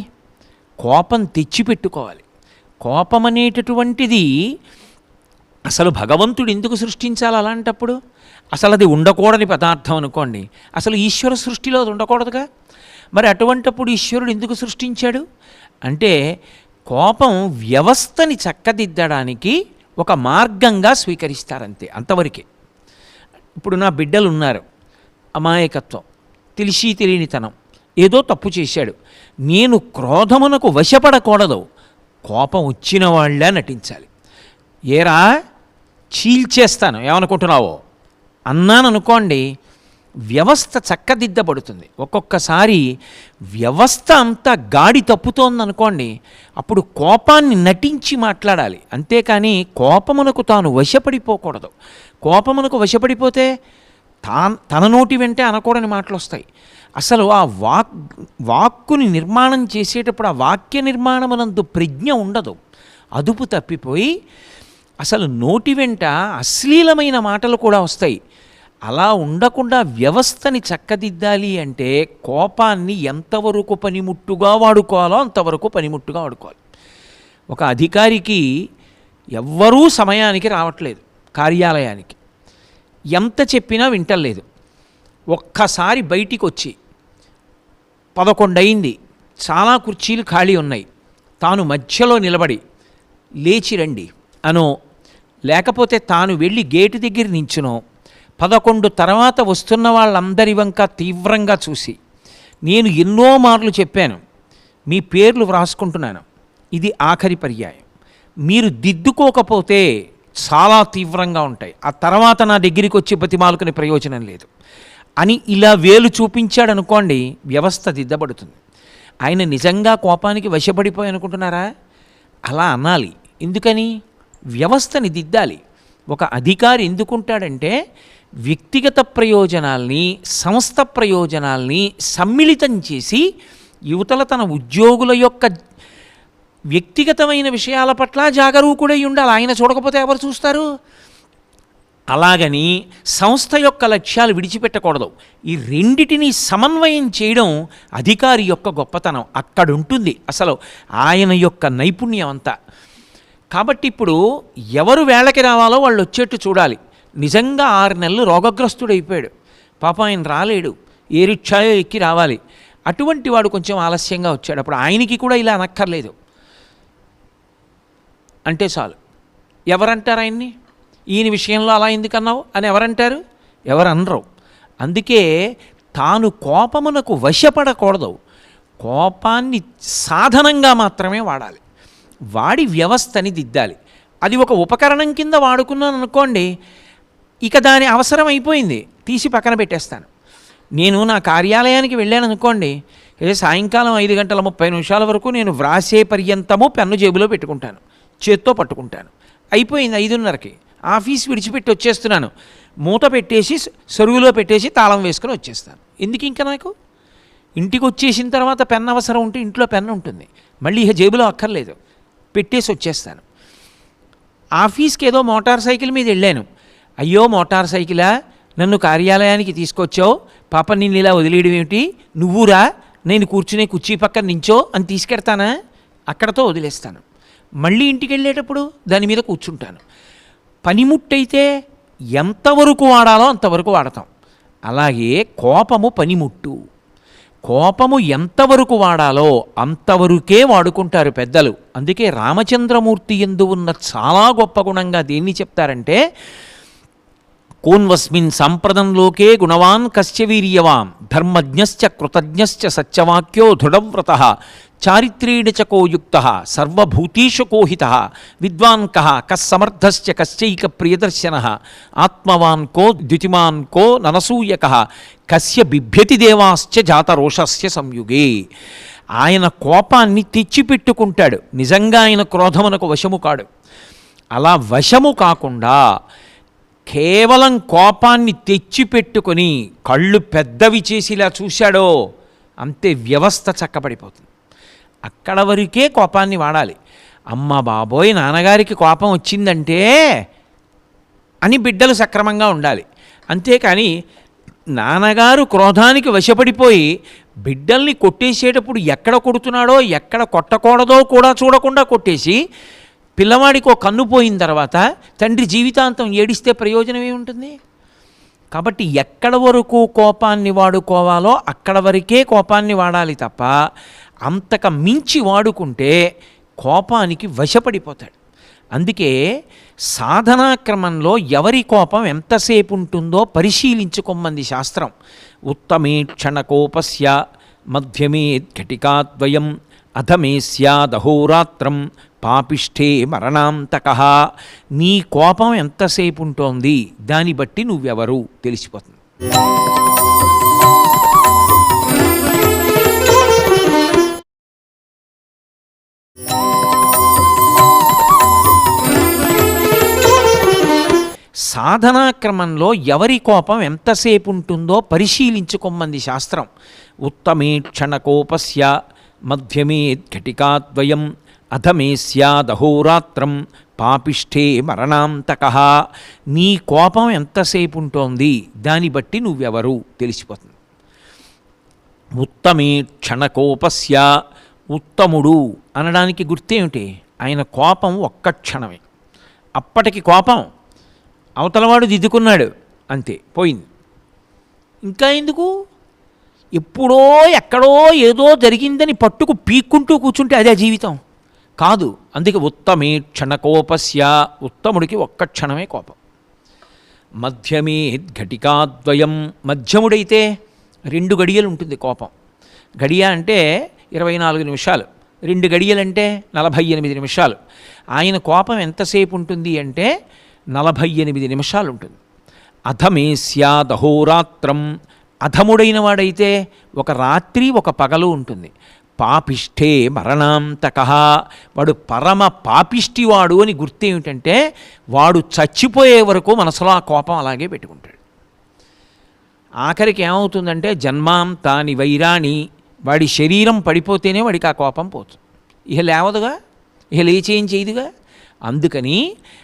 కోపం తెచ్చిపెట్టుకోవాలి. కోపం అనేటటువంటిది అసలు భగవంతుడు ఎందుకు సృష్టించాలి? అలాంటప్పుడు అసలు అది ఉండకూడని పదార్థం అనుకోండి, అసలు ఈశ్వర సృష్టిలో అది ఉండకూడదుగా. మరి అటువంటప్పుడు ఈశ్వరుడు ఎందుకు సృష్టించాడు అంటే కోపం వ్యవస్థని చక్కదిద్దడానికి ఒక మార్గంగా స్వీకరిస్తారంతే, అంతవరకే. ఇప్పుడు నా బిడ్డలు ఉన్నారు, అమాయకత్వం, తెలిసి తెలియనితనం, ఏదో తప్పు చేశాడు. నేను క్రోధమునకు వశపడకూడదు, కోపం వచ్చిన వాళ్ళ నటించాలి. ఏరా చీల్చేస్తాను ఏమనుకుంటున్నావో అన్నాను అనుకోండి, వ్యవస్థ చక్కదిద్దబడుతుంది. ఒక్కొక్కసారి వ్యవస్థ అంతా గాడి తప్పుతోందనుకోండి, అప్పుడు కోపాన్ని నటించి మాట్లాడాలి, అంతేకాని కోపమునకు తాను వశపడిపోకూడదు. కోపమునకు వశపడిపోతే తన నోటి వెంటే అనకూడని మాటలు వస్తాయి. అసలు ఆ వాక్కుని నిర్మాణం చేసేటప్పుడు ఆ వాక్య నిర్మాణమునందు ప్రజ్ఞ ఉండదు, అదుపు తప్పిపోయి అసలు నోటి వెంట అశ్లీలమైన మాటలు కూడా వస్తాయి. అలా ఉండకుండా వ్యవస్థని చక్కదిద్దాలి అంటే కోపాన్ని ఎంతవరకు పనిముట్టుగా వాడుకోవాలో అంతవరకు పనిముట్టుగా వాడుకోవాలి. ఒక అధికారికి ఎవ్వరూ సమయానికి రావట్లేదు కార్యాలయానికి, ఎంత చెప్పినా వింటలేదు. ఒక్కసారి బయటికి వచ్చి 11 అయింది, చాలా కుర్చీలు ఖాళీ ఉన్నాయి, తాను మధ్యలో నిలబడి లేచి రండి అనో, లేకపోతే తాను వెళ్ళి గేటు దగ్గర నించునో, 11 తర్వాత వస్తున్న వాళ్ళందరి వంక తీవ్రంగా చూసి, నేను ఎన్నో మార్లు చెప్పాను, మీ పేర్లు వ్రాసుకుంటున్నాను, ఇది ఆఖరి పర్యాయం, మీరు దిద్దుకోకపోతే చాలా తీవ్రంగా ఉంటాయి, ఆ తర్వాత నా దగ్గరికి వచ్చి బతిమాలుకునే ప్రయోజనం లేదు అని ఇలా వేలు చూపించాడనుకోండి, వ్యవస్థ దిద్దబడుతుంది. ఆయన నిజంగా కోపానికి వశపడిపోయి అనుకుంటున్నారా? అలా అనాలి. ఎందుకని? వ్యవస్థని దిద్దాలి. ఒక అధికారి ఎందుకుంటాడంటే వ్యక్తిగత ప్రయోజనాల్ని సంస్థ ప్రయోజనాల్ని సమ్మిళితం చేసి యువతల తన ఉద్యోగుల యొక్క వ్యక్తిగతమైన విషయాల పట్ల జాగరూకుడై ఉండాలి. ఆయన చూడకపోతే ఎవరు చూస్తారు? అలాగని సంస్థ యొక్క లక్ష్యాలు విడిచిపెట్టకూడదు. ఈ రెండిటిని సమన్వయం చేయడం అధికారి యొక్క గొప్పతనం. అక్కడుంటుంది అసలు ఆయన యొక్క నైపుణ్యం అంతా. కాబట్టి ఇప్పుడు ఎవరు వేళకి రావాలో వాళ్ళు వచ్చేట్టు చూడాలి. నిజంగా 6 నెలలు రోగగ్రస్తుడైపోయాడు, పాపం ఆయన రాలేడు, ఏ రిక్షాయో ఎక్కి రావాలి, అటువంటి వాడు కొంచెం ఆలస్యంగా వచ్చాడు, అప్పుడు ఆయనకి కూడా ఇలా అనక్కర్లేదు అంటే చాలు. ఎవరంటారు ఆయన్ని? ఈయన విషయంలో అలా ఎందుకన్నావు అని ఎవరంటారు? ఎవరు అనరు. అందుకే తాను కోపమునకు వశపడకూడదు, కోపాన్ని సాధనంగా మాత్రమే వాడాలి, వాడి వ్యవస్థని దిద్దాలి. అది ఒక ఉపకరణం కింద వాడుకున్నాను అనుకోండి, ఇక దాని అవసరం అయిపోయింది, తీసి పక్కన పెట్టేస్తాను. నేను నా కార్యాలయానికి వెళ్ళాను అనుకోండి, సాయంకాలం 5:30 వరకు నేను వ్రాసే పర్యంతము పెన్ను జేబులో పెట్టుకుంటాను, చేత్తో పట్టుకుంటాను, అయిపోయింది. 5:30కి ఆఫీస్ విడిచిపెట్టి వచ్చేస్తున్నాను, మూత పెట్టేసి సరువులో పెట్టేసి తాళం వేసుకొని వచ్చేస్తాను. ఎందుకు ఇంకా నాకు? ఇంటికి వచ్చేసిన తర్వాత పెన్ అవసరం ఉంటే ఇంట్లో పెన్ ఉంటుంది, మళ్ళీ ఇక జేబులో అక్కర్లేదు, పెట్టేసి వచ్చేస్తాను. ఆఫీస్కి ఏదో మోటార్ సైకిల్ మీద వెళ్ళాను, అయ్యో మోటార్ సైకిలా, నన్ను కార్యాలయానికి తీసుకొచ్చావు, పాప నిన్ను ఇలా వదిలేయడం ఏమిటి, నువ్వురా, నేను కూర్చునే కుర్చీ పక్కన నించో అని తీసుకెడతానా? అక్కడతో వదిలేస్తాను. మళ్ళీ ఇంటికి వెళ్ళేటప్పుడు దాని మీద కూర్చుంటాను. పనిముట్టయితే ఎంతవరకు వాడాలో అంతవరకు వాడతాం. అలాగే కోపము పనిముట్టు, కోపము ఎంతవరకు వాడాలో అంతవరకే వాడుకుంటారు పెద్దలు. అందుకే రామచంద్రమూర్తి యందు ఉన్న చాలా గొప్ప గుణంగా దేన్ని చెప్తారంటే, కోన్వస్మిన్ సంప్రదం లోకే గుణవాన్ కశ్చ వీర్యవాం ధర్మజ్ఞశ్చ కృతజ్ఞశ్చ సత్యవాక్యో దృఢవ్రతః చారిత్రేణ చ కో యుక్తః సర్వభూతేషు కోహితః విద్వాన్ కః కస్సమర్థశ్చ కశ్చైక ప్రియదర్శనః ఆత్మవాన్ కో ద్యుతిమాన్ కో ననసూయకః కస్య బిభ్యతి దేవాశ్చ జాతరోషస్య సంయుగే. ఆయన కోపాన్ని తెచ్చిపెట్టుకుంటాడు, నిజంగా ఆయన క్రోధమునకు వశము కాడు. అలా వశము కాకుండా కేవలం కోపాన్ని తెచ్చిపెట్టుకొని కళ్ళు పెద్దవి చేసిలా చూశాడో అంతే, వ్యవస్థ చక్కబడిపోతుంది. అక్కడ వరకే కోపాన్ని వాడాలి. అమ్మ బాబోయ్ నాన్నగారికి కోపం వచ్చిందంటే అని బిడ్డలు సక్రమంగా ఉండాలి. అంతేకాని నాన్నగారు క్రోధానికి వశపడిపోయి బిడ్డల్ని కొట్టేసేటప్పుడు ఎక్కడ కొడుతున్నాడో ఎక్కడ కొట్టకూడదో కూడా చూడకుండా కొట్టేసి పిల్లవాడికి ఒక కన్ను పోయిన తర్వాత తండ్రి జీవితాంతం ఏడిస్తే ప్రయోజనం ఏముంటుంది? కాబట్టి ఎక్కడ వరకు కోపాన్ని వాడుకోవాలో అక్కడ వరకే కోపాన్ని వాడాలి తప్ప అంతక మించి వాడుకుంటే కోపానికి వశపడిపోతాడు. అందుకే సాధనాక్రమంలో ఎవరి కోపం ఎంతసేపు ఉంటుందో పరిశీలించుకోమంది శాస్త్రం. ఉత్తమే క్షణకోపస్య మధ్యమే ఘటికాద్వయం అధమే స్యాదహోరాత్రం పాపిష్ఠే మరణాంతకః. నీ కోపం ఎంతసేపు ఉంటోంది దాన్ని బట్టి నువ్వెవరు తెలిసిపోతుంది. సాధనాక్రమంలో ఎవరి కోపం ఎంతసేపు ఉంటుందో పరిశీలించుకోమంది శాస్త్రం. ఉత్తమే క్షణకోపస్య మధ్యమే ఘటికాద్వయం అధమే స్యాదహోరాత్రం పాపిష్ఠే మరణాంతక. నీ కోపం ఎంతసేపు ఉంటోంది దాన్ని బట్టి నువ్వెవరు తెలిసిపోతుంది. ఉత్తమే క్షణకోపస్య, ఉత్తముడు అనడానికి గుర్తేమిటి? ఆయన కోపం ఒక్క క్షణమే. అప్పటికి కోపం అవతలవాడు దిద్దుకున్నాడు, అంతే, పోయింది. ఇంకా ఎందుకు? ఎప్పుడో ఎక్కడో ఏదో జరిగిందని పట్టుకు పీక్కుంటూ కూర్చుంటే అదే జీవితం కాదు. అందుకే ఉత్తమే క్షణకోపస్య, ఉత్తముడికి ఒక్క క్షణమే కోపం. మధ్యమే ఘటికాద్వయం, మధ్యముడైతే 2 గడియలు ఉంటుంది కోపం. గడియ అంటే 24 నిమిషాలు, 2 గడియలంటే 48 నిమిషాలు. ఆయన కోపం ఎంతసేపు ఉంటుంది అంటే 48 నిమిషాలు ఉంటుంది. అధమే స్యాదహోరాత్రం, అధముడైన వాడైతే ఒక రాత్రి ఒక పగలు ఉంటుంది. పాపిష్ఠే మరణాంతక, వాడు పరమ పాపిష్టివాడు అని గుర్తేమిటంటే వాడు చచ్చిపోయే వరకు మనసులో ఆ కోపం అలాగే పెట్టుకుంటాడు. ఆఖరికి ఏమవుతుందంటే జన్మాంతాని వైరాణి, వాడి శరీరం పడిపోతేనే వాడికి ఆ కోపం పోతుంది. ఇహ లేవదుగా, ఇహ లేచేం చేయదుగా. అందుకని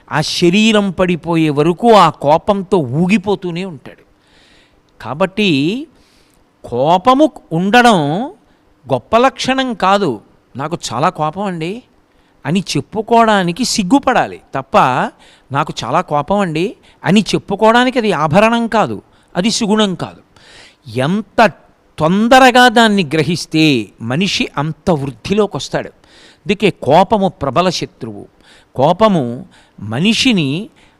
ఆ శరీరం పడిపోయే వరకు ఆ కోపంతో ఊగిపోతూనే ఉంటాడు. కాబట్టి కోపము ఉండడం గొప్ప లక్షణం కాదు. నాకు చాలా కోపం అండి అని చెప్పుకోవడానికి సిగ్గుపడాలి తప్ప, నాకు చాలా కోపం అండి అని చెప్పుకోవడానికి అది ఆభరణం కాదు, అది సుగుణం కాదు. ఎంత తొందరగా దాన్ని గ్రహిస్తే మనిషి అంత వృద్ధిలోకి వస్తాడు. అందుకే కోపము ప్రబల శత్రువు. కోపము మనిషిని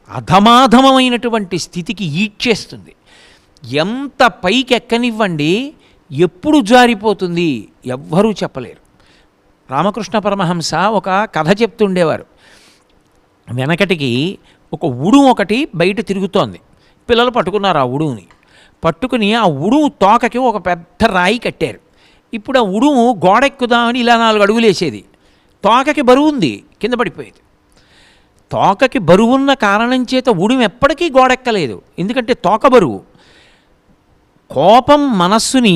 అధమాధమైనటువంటి స్థితికి ఈడ్చేస్తుంది. ఎంత పైకి ఎక్కనివ్వండి, ఎప్పుడు జారిపోతుంది ఎవ్వరూ చెప్పలేరు. రామకృష్ణ పరమహంస ఒక కథ చెప్తుండేవారు. వెనకటికి ఒక ఉడుము ఒకటి బయట తిరుగుతోంది. పిల్లలు పట్టుకున్నారు ఆ ఉడుముని. పట్టుకుని ఆ ఉడుము తోకకి ఒక పెద్ద రాయి కట్టారు. ఇప్పుడు ఆ ఉడుము గోడెక్కుదామని ఇలా 4 అడుగులు వేసేది. తోకకి బరువు ఉంది, కింద పడిపోయేది. తోకకి బరువున్న కారణం చేత ఉడుము ఎప్పటికీ గోడెక్కలేదు, ఎందుకంటే తోక బరువు. కోపం మనస్సుని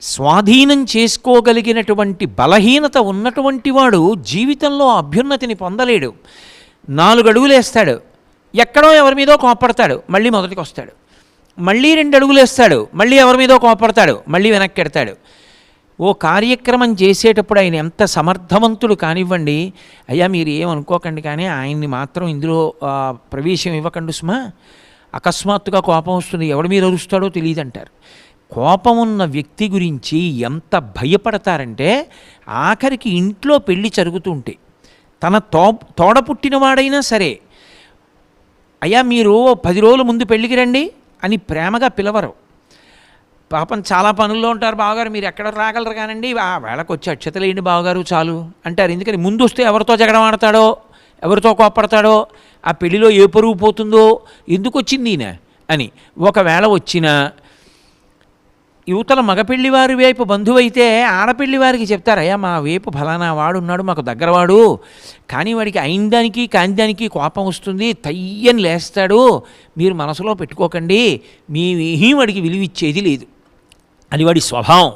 స్వాధీనం చేసుకోగలిగినటువంటి బలహీనత ఉన్నటువంటి వాడు జీవితంలో అభ్యున్నతిని పొందలేడు. 4 అడుగులు వేస్తాడు, ఎక్కడో ఎవరి మీదో కోపడతాడు, మళ్ళీ మొదటికి వస్తాడు. మళ్ళీ 2 అడుగులు వేస్తాడు, మళ్ళీ ఎవరి మీదో కోపడతాడు, మళ్ళీ వెనక్కి ఎడతాడు. ఓ కార్యక్రమం చేసేటప్పుడు ఆయన ఎంత సమర్థవంతుడు కానివ్వండి, అయ్యా మీరు ఏమనుకోకండి కానీ ఆయన్ని మాత్రం ఇందులో ప్రవేశం ఇవ్వకండి సుమా, అకస్మాత్తుగా కోపం వస్తుంది, ఎవడి మీద అరుస్తాడో తెలియదు అంటారు. కోపం ఉన్న వ్యక్తి గురించి ఎంత భయపడతారంటే, ఆఖరికి ఇంట్లో పెళ్ళి జరుగుతుంటే తన తోడ పుట్టినవాడైనా సరే, అయ్యా మీరు 10 రోజుల ముందు పెళ్ళికి రండి అని ప్రేమగా పిలవరు. పాపం చాలా పనుల్లో ఉంటారు, బావగారు మీరు ఎక్కడ రాగలరు కానండి, ఆ వేళకు వచ్చి అక్షతలేండి బావగారు చాలు అంటారు. ఎందుకని ముందు వస్తే ఎవరితో జగడం ఆడతాడో, ఎవరితో కోప్పడతాడో, ఆ పెళ్లిలో ఏ పరువు పోతుందో, ఎందుకు వచ్చింది ఈయన అని. ఒకవేళ వచ్చిన యువతల మగపెళ్లి వారి వైపు బంధువైతే ఆడపెళ్లి వారికి చెప్తారు, అయ్యా మా వైపు ఫలానా వాడు ఉన్నాడు మాకు దగ్గరవాడు, కానీ వాడికి అయిన దానికి కాని దానికి కోపం వస్తుంది, తయ్యని లేస్తాడు, మీరు మనసులో పెట్టుకోకండి, మేమేమీ వాడికి విలువిచ్చేది లేదు, అది వాడి స్వభావం,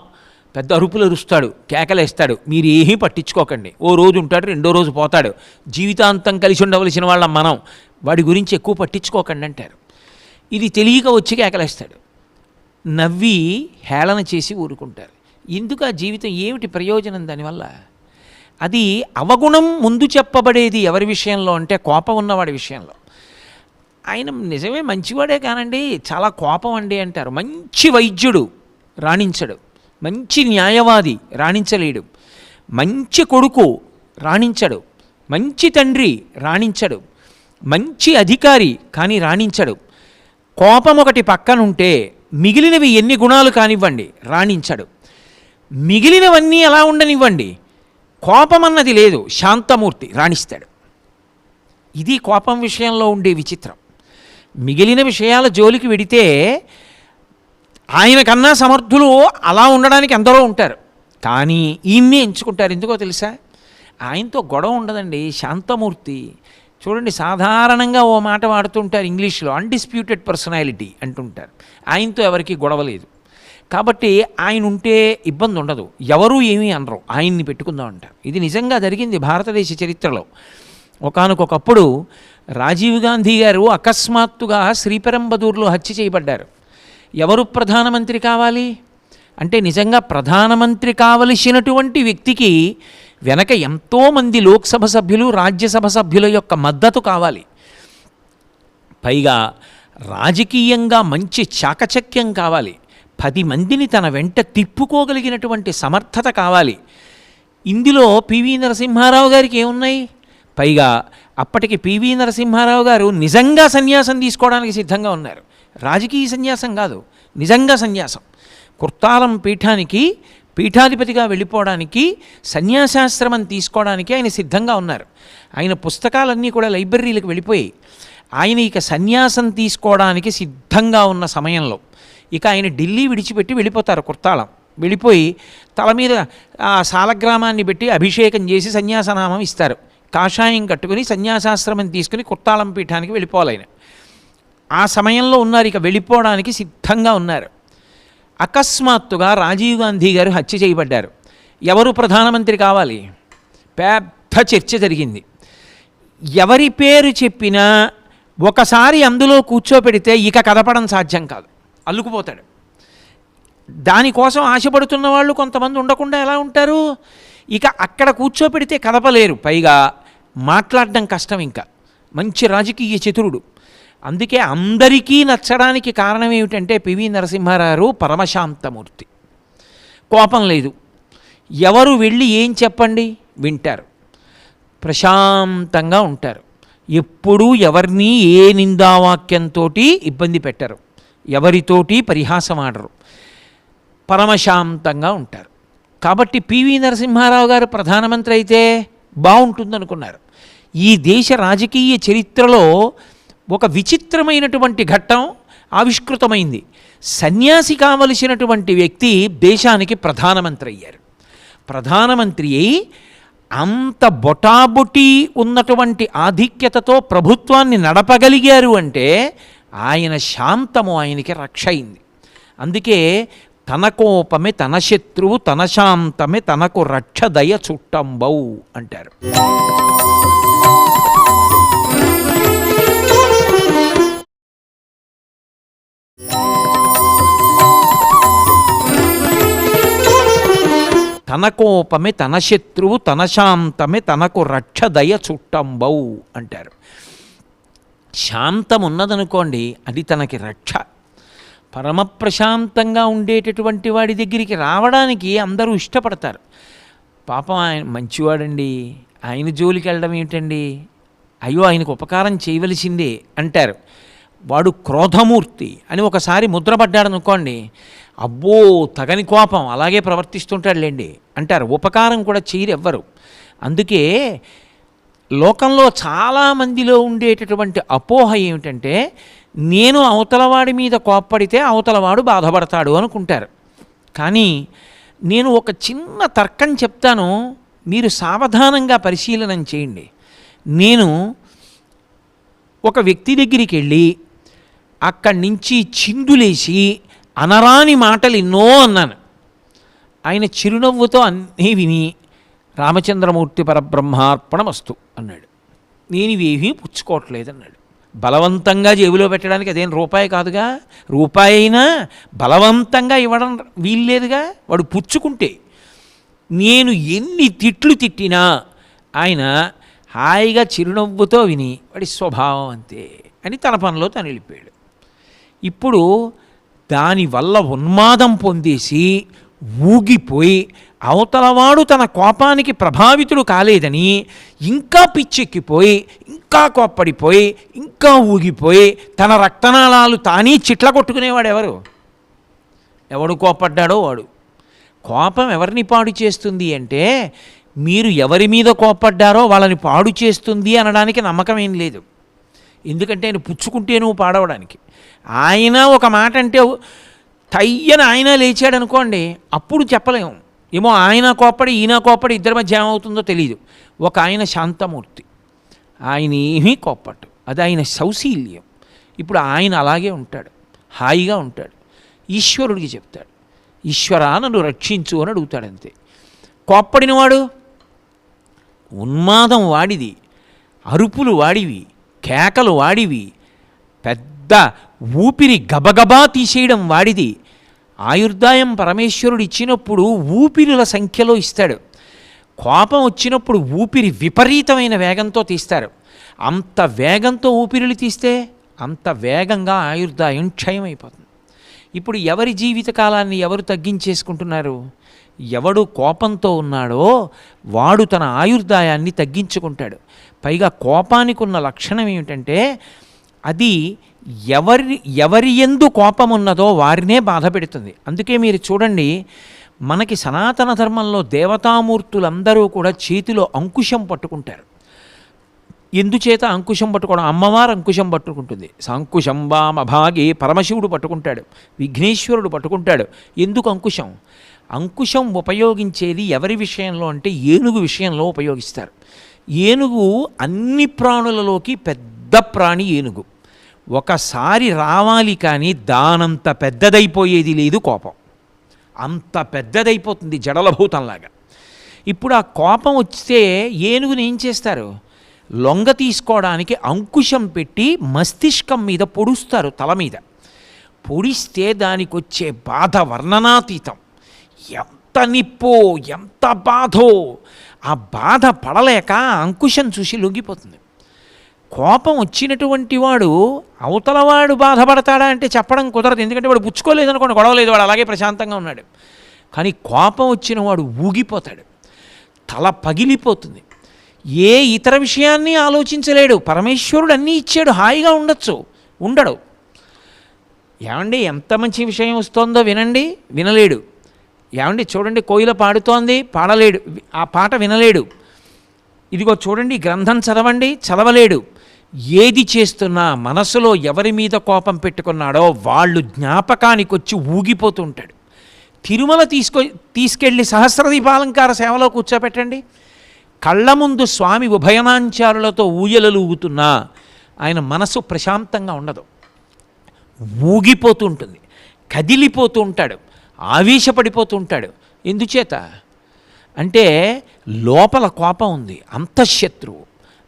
పెద్ద అరుపులు అరుస్తాడు, కేకలేస్తాడు, మీరు ఏమీ పట్టించుకోకండి, ఓ రోజు ఉంటాడు, 2వ రోజు పోతాడు, జీవితాంతం కలిసి ఉండవలసిన వాళ్ళం మనం, వాడి గురించి ఎక్కువ పట్టించుకోకండి అంటారు. ఇది తెలియక వచ్చి కేకలేస్తాడు, నవ్వి హేళన చేసి ఊరుకుంటారు. ఎందుకు ఆ జీవితం, ఏమిటి ప్రయోజనం దానివల్ల? అది అవగుణం ముందు చెప్పబడేది ఎవరి విషయంలో అంటే కోపం ఉన్నవాడి విషయంలో. ఆయన నిజమే మంచివాడే కానండి, చాలా కోపం అండి అంటారు. మంచి వైద్యుడు రాణించడు, మంచి న్యాయవాది రాణించలేడు, మంచి కొడుకు రాణించడు, మంచి తండ్రి రాణించడు, మంచి అధికారి కానీ రాణించడు. కోపం ఒకటి పక్కనుంటే మిగిలినవి ఎన్ని గుణాలు కానివ్వండి రాణించడు. మిగిలినవన్నీ ఎలా ఉండనివ్వండి, కోపం అన్నది లేదు, శాంతమూర్తి రాణిస్తాడు. ఇది కోపం విషయంలో ఉండే విచిత్రం. మిగిలిన విషయాల జోలికి వెడితే ఆయన కన్నా సమర్థులు అలా ఉండడానికి ఎందరో ఉంటారు, కానీ ఈయన్నే ఎంచుకుంటారు. ఎందుకో తెలుసా? ఆయనతో గొడవ ఉండదండి, శాంతమూర్తి. చూడండి, సాధారణంగా ఓ మాట వాడుతుంటారు ఇంగ్లీష్లో, అన్డిస్ప్యూటెడ్ పర్సనాలిటీ అంటుంటారు. ఆయనతో ఎవరికి గొడవ లేదు కాబట్టి ఆయన ఉంటే ఇబ్బంది ఉండదు, ఎవరూ ఏమీ అనరు, ఆయన్ని పెట్టుకుందాం అంటారు. ఇది నిజంగా జరిగింది భారతదేశ చరిత్రలో. ఒకానొకప్పుడు రాజీవ్ గాంధీ గారు అకస్మాత్తుగా శ్రీపెరంబదూరులో హత్య చేయబడ్డారు. ఎవరు ప్రధానమంత్రి కావాలి అంటే నిజంగా ప్రధానమంత్రి కావలసినటువంటి వ్యక్తికి వెనక ఎంతోమంది లోక్సభ సభ్యులు, రాజ్యసభ సభ్యుల యొక్క మద్దతు కావాలి. పైగా రాజకీయంగా మంచి చాకచక్యం కావాలి, 10 మందిని తన వెంట తిప్పుకోగలిగినటువంటి సమర్థత కావాలి. ఇందులో పివి నరసింహారావు గారికి ఏమున్నాయి? పైగా అప్పటికి పివి నరసింహారావు గారు నిజంగా సన్యాసం తీసుకోవడానికి సిద్ధంగా ఉన్నారు. రాజకీయ సన్యాసం కాదు, నిజంగా సన్యాసం. కుర్తాలం పీఠానికి పీఠాధిపతిగా వెళ్ళిపోవడానికి, సన్యాసాశ్రమం తీసుకోవడానికి ఆయన సిద్ధంగా ఉన్నారు. ఆయన పుస్తకాలన్నీ కూడా లైబ్రరీలకు వెళ్ళిపోయి ఆయన ఇక సన్యాసం తీసుకోవడానికి సిద్ధంగా ఉన్న సమయంలో ఇక ఆయన ఢిల్లీ విడిచిపెట్టి వెళ్ళిపోతారు. కుర్తాళం వెళ్ళిపోయి తల మీద ఆ సాలగ్రామాన్ని పెట్టి అభిషేకం చేసి సన్యాసనామం ఇస్తారు. కాషాయం కట్టుకుని సన్యాసాశ్రమం తీసుకుని కుర్తాళం పీఠానికి వెళ్ళిపోవాలి ఆయన. ఆ సమయంలో ఉన్నారు, ఇక వెళ్ళిపోవడానికి సిద్ధంగా ఉన్నారు. అకస్మాత్తుగా రాజీవ్ గాంధీ గారు హత్య చేయబడ్డారు. ఎవరు ప్రధానమంత్రి కావాలి? పెద్ద చర్చ జరిగింది. ఎవరి పేరు చెప్పినా ఒకసారి అందులో కూర్చోపెడితే ఇక కదపడం సాధ్యం కాదు, అల్లుకుపోతాడు. దానికోసం ఆశపడుతున్న వాళ్ళు కొంతమంది ఉండకుండా ఎలా ఉంటారు? ఇక అక్కడ కూర్చోపెడితే కదపలేరు, పైగా మాట్లాడడం కష్టం. ఇంకా మంచి రాజకీయ చతురుడు. అందుకే అందరికీ నచ్చడానికి కారణం ఏమిటంటే పివి నరసింహారావు పరమశాంతమూర్తి, కోపం లేదు. ఎవరు వెళ్ళి ఏం చెప్పండి వింటారు, ప్రశాంతంగా ఉంటారు. ఎప్పుడూ ఎవరిని ఏ నిందావాక్యంతో ఇబ్బంది పెట్టరు, ఎవరితోటి పరిహాసం ఆడరు, పరమశాంతంగా ఉంటారు. కాబట్టి పివి నరసింహారావు గారు ప్రధానమంత్రి అయితే బాగుంటుందనుకున్నారు. ఈ దేశ రాజకీయ చరిత్రలో ఒక విచిత్రమైనటువంటి ఘట్టం ఆవిష్కృతమైంది. సన్యాసి కావలసినటువంటి వ్యక్తి దేశానికి ప్రధానమంత్రి అయ్యారు. ప్రధానమంత్రి అయి అంత బొటాబొటి ఉన్నటువంటి ఆధిక్యతతో ప్రభుత్వాన్ని నడపగలిగారు అంటే ఆయన శాంతము ఆయనకి రక్ష అయింది. అందుకే తన కోపమే తన శత్రువు, తన శాంతమే తనకు రక్షదయ చుట్టంబౌ అంటారు. తన కోపమే తన శత్రువు, తన శాంతమే తనకు రక్షదయ చుట్టంబౌ అంటారు. శాంతం ఉన్నదనుకోండి, అది తనకి రక్ష. పరమ ప్రశాంతంగా ఉండేటటువంటి వాడి దగ్గరికి రావడానికి అందరూ ఇష్టపడతారు. పాపం ఆయన మంచివాడండి, ఆయన జోలికి వెళ్ళడం ఏమిటండి, అయ్యో ఆయనకు ఉపకారం చేయవలసిందే అంటారు. వాడు క్రోధమూర్తి అని ఒకసారి ముద్రపడ్డాడు అనుకోండి, అబ్బో తగని కోపం, అలాగే ప్రవర్తిస్తుంటాడులేండి అంటారు. ఉపకారం కూడా చేయరు ఎవ్వరు. అందుకే లోకంలో చాలామందిలో ఉండేటటువంటి అపోహ ఏమిటంటే, నేను అవతలవాడి మీద కోప్పడితే అవతలవాడు బాధపడతాడు అనుకుంటారు. కానీ నేను ఒక చిన్న తర్కం చెప్తాను, మీరు సావధానంగా పరిశీలనం చేయండి. నేను ఒక వ్యక్తి దగ్గరికి వెళ్ళి అక్కడి నుంచి చిందులేసి అనరాని మాటలు ఎన్నో అన్నాను. ఆయన చిరునవ్వుతో అన్నీ విని రామచంద్రమూర్తి పరబ్రహ్మార్పణమస్తు అన్నాడు. నేను ఇవేమీ పుచ్చుకోవట్లేదన్నాడు. బలవంతంగా జేబులో పెట్టడానికి అదేం రూపాయి కాదుగా, రూపాయి అయినా బలవంతంగా ఇవ్వడం వీల్లేదుగా, వాడు పుచ్చుకుంటే. నేను ఎన్ని తిట్లు తిట్టినా ఆయన హాయిగా చిరునవ్వుతో విని వాడి స్వభావం అంతే అని తన పనిలో తను వెళ్ళిపోయాడు. ఇప్పుడు దానివల్ల ఉన్మాదం పొందేసి ఊగిపోయి అవతలవాడు తన కోపానికి ప్రభావితుడు కాలేదని ఇంకా పిచ్చెక్కిపోయి, ఇంకా కోప్పడిపోయి, ఇంకా ఊగిపోయి తన రక్తనాళాలు తానీ చిట్ల కొట్టుకునేవాడు ఎవరు? ఎవడు కోప్పడ్డాడో వాడు. కోపం ఎవరిని పాడు చేస్తుంది అంటే, మీరు ఎవరి మీద కోప్పడ్డారో వాళ్ళని పాడు చేస్తుంది అనడానికి నమ్మకం ఏం లేదు. ఎందుకంటే ఆయన పుచ్చుకుంటే నువ్వు పాడవడానికి. ఆయన ఒక మాట అంటే తయ్యన ఆయన లేచాడు అనుకోండి, అప్పుడు చెప్పలేము. ఏమో ఆయన కోప్పడి ఈయన కోప్పడి ఇద్దరి మధ్య ఏమవుతుందో తెలియదు. ఒక ఆయన శాంతమూర్తి, ఆయన ఏమీ కోప్పట్టు, అది ఆయన సౌశీల్యం. ఇప్పుడు ఆయన అలాగే ఉంటాడు, హాయిగా ఉంటాడు. ఈశ్వరుడికి చెప్తాడు, ఈశ్వరా నన్ను రక్షించు అని అడుగుతాడంతే. కోప్పడినవాడు ఉన్మాదం వాడిది, అరుపులు వాడివి, కేకలు వాడివి, పెద్ద ఊపిరి గబగబా తీసేయడం వాడిది. ఆయుర్దాయం పరమేశ్వరుడు ఇచ్చినప్పుడు ఊపిరుల సంఖ్యలో ఇస్తాడు. కోపం వచ్చినప్పుడు ఊపిరి విపరీతమైన వేగంతో తీస్తారు. అంత వేగంతో ఊపిరిలు తీస్తే అంత వేగంగా ఆయుర్దాయం క్షయమైపోతుంది. ఇప్పుడు ఎవరి జీవితకాలాన్ని ఎవరు తగ్గించేసుకుంటున్నారు? ఎవడు కోపంతో ఉన్నాడో వాడు తన ఆయుర్దాయాన్ని తగ్గించుకుంటాడు. పైగా కోపానికి ఉన్న లక్షణం ఏమిటంటే అది ఎవరి యందు కోపం ఉన్నదో వారినే బాధ పెడుతుంది. అందుకే మీరు చూడండి, మనకి సనాతన ధర్మంలో దేవతామూర్తులందరూ కూడా చేతిలో అంకుశం పట్టుకుంటారు. ఎందుచేత అంకుశం పట్టుకోవడం? అమ్మవారు అంకుశం పట్టుకుంటుంది. సాంకుశం వామభాగే పరమశివుడు పట్టుకుంటాడు, విఘ్నేశ్వరుడు పట్టుకుంటాడు. ఎందుకు అంకుశం? అంకుశం ఉపయోగించేది ఎవరి విషయంలో అంటే ఏనుగు విషయంలో ఉపయోగిస్తారు. ఏనుగు అన్ని ప్రాణులలోకి పెద్ద ప్రాణి ఏనుగు. ఒకసారి రావాలి కానీ దానంత పెద్దదైపోయేది లేదు కోపం. అంత పెద్దదైపోతుంది జడలభూతంలాగా. ఇప్పుడు ఆ కోపం వస్తే ఏనుగుని ఏం చేస్తారు? లొంగ తీసుకోవడానికి అంకుశం పెట్టి మస్తిష్కం మీద పొడుస్తారు, తల మీద పొడిస్తే దానికి వచ్చే బాధ వర్ణనాతీతం. ఎంత నిప్పో, ఎంత బాధో, ఆ బాధ పడలేక అంకుశం చూసి లొంగిపోతుంది. కోపం వచ్చినటువంటి వాడు అవతలవాడు బాధపడతాడా అంటే చెప్పడం కుదరదు. ఎందుకంటే వాడు పుచ్చుకోలేదనుకోండి, గొడవలేదు, వాడు అలాగే ప్రశాంతంగా ఉన్నాడు. కానీ కోపం వచ్చిన వాడు ఊగిపోతాడు, తల పగిలిపోతుంది. ఏ ఇతర విషయాన్ని ఆలోచించలేడు. పరమేశ్వరుడు అన్నీ ఇచ్చాడు, హాయిగా ఉండొచ్చు, ఉండడు. ఏమండి ఎంత మంచి విషయం వస్తుందో వినండి, వినలేడు. ఏమండి చూడండి కోయిల పాడుతోంది, పాడలేడు, ఆ పాట వినలేడు. ఇదిగో చూడండి గ్రంథం చదవండి, చదవలేడు. ఏది చేస్తున్నా మనసులో ఎవరి మీద కోపం పెట్టుకున్నాడో వాళ్ళు జ్ఞాపకానికి వచ్చి ఊగిపోతుంటాడు. తిరుమల తీసుకెళ్ళి సహస్రదీపాలంకార సేవలో కూర్చోపెట్టండి, కళ్ళ ముందు స్వామి ఉభయనాంచారులతో ఊయలలు ఊగుతున్నా ఆయన మనసు ప్రశాంతంగా ఉండదు, ఊగిపోతూ ఉంటుంది, కదిలిపోతూ ఉంటాడు, ఆవేశపడిపోతూ ఉంటాడు. ఎందుచేత అంటే లోపల కోపం ఉంది, అంతఃశత్రువు.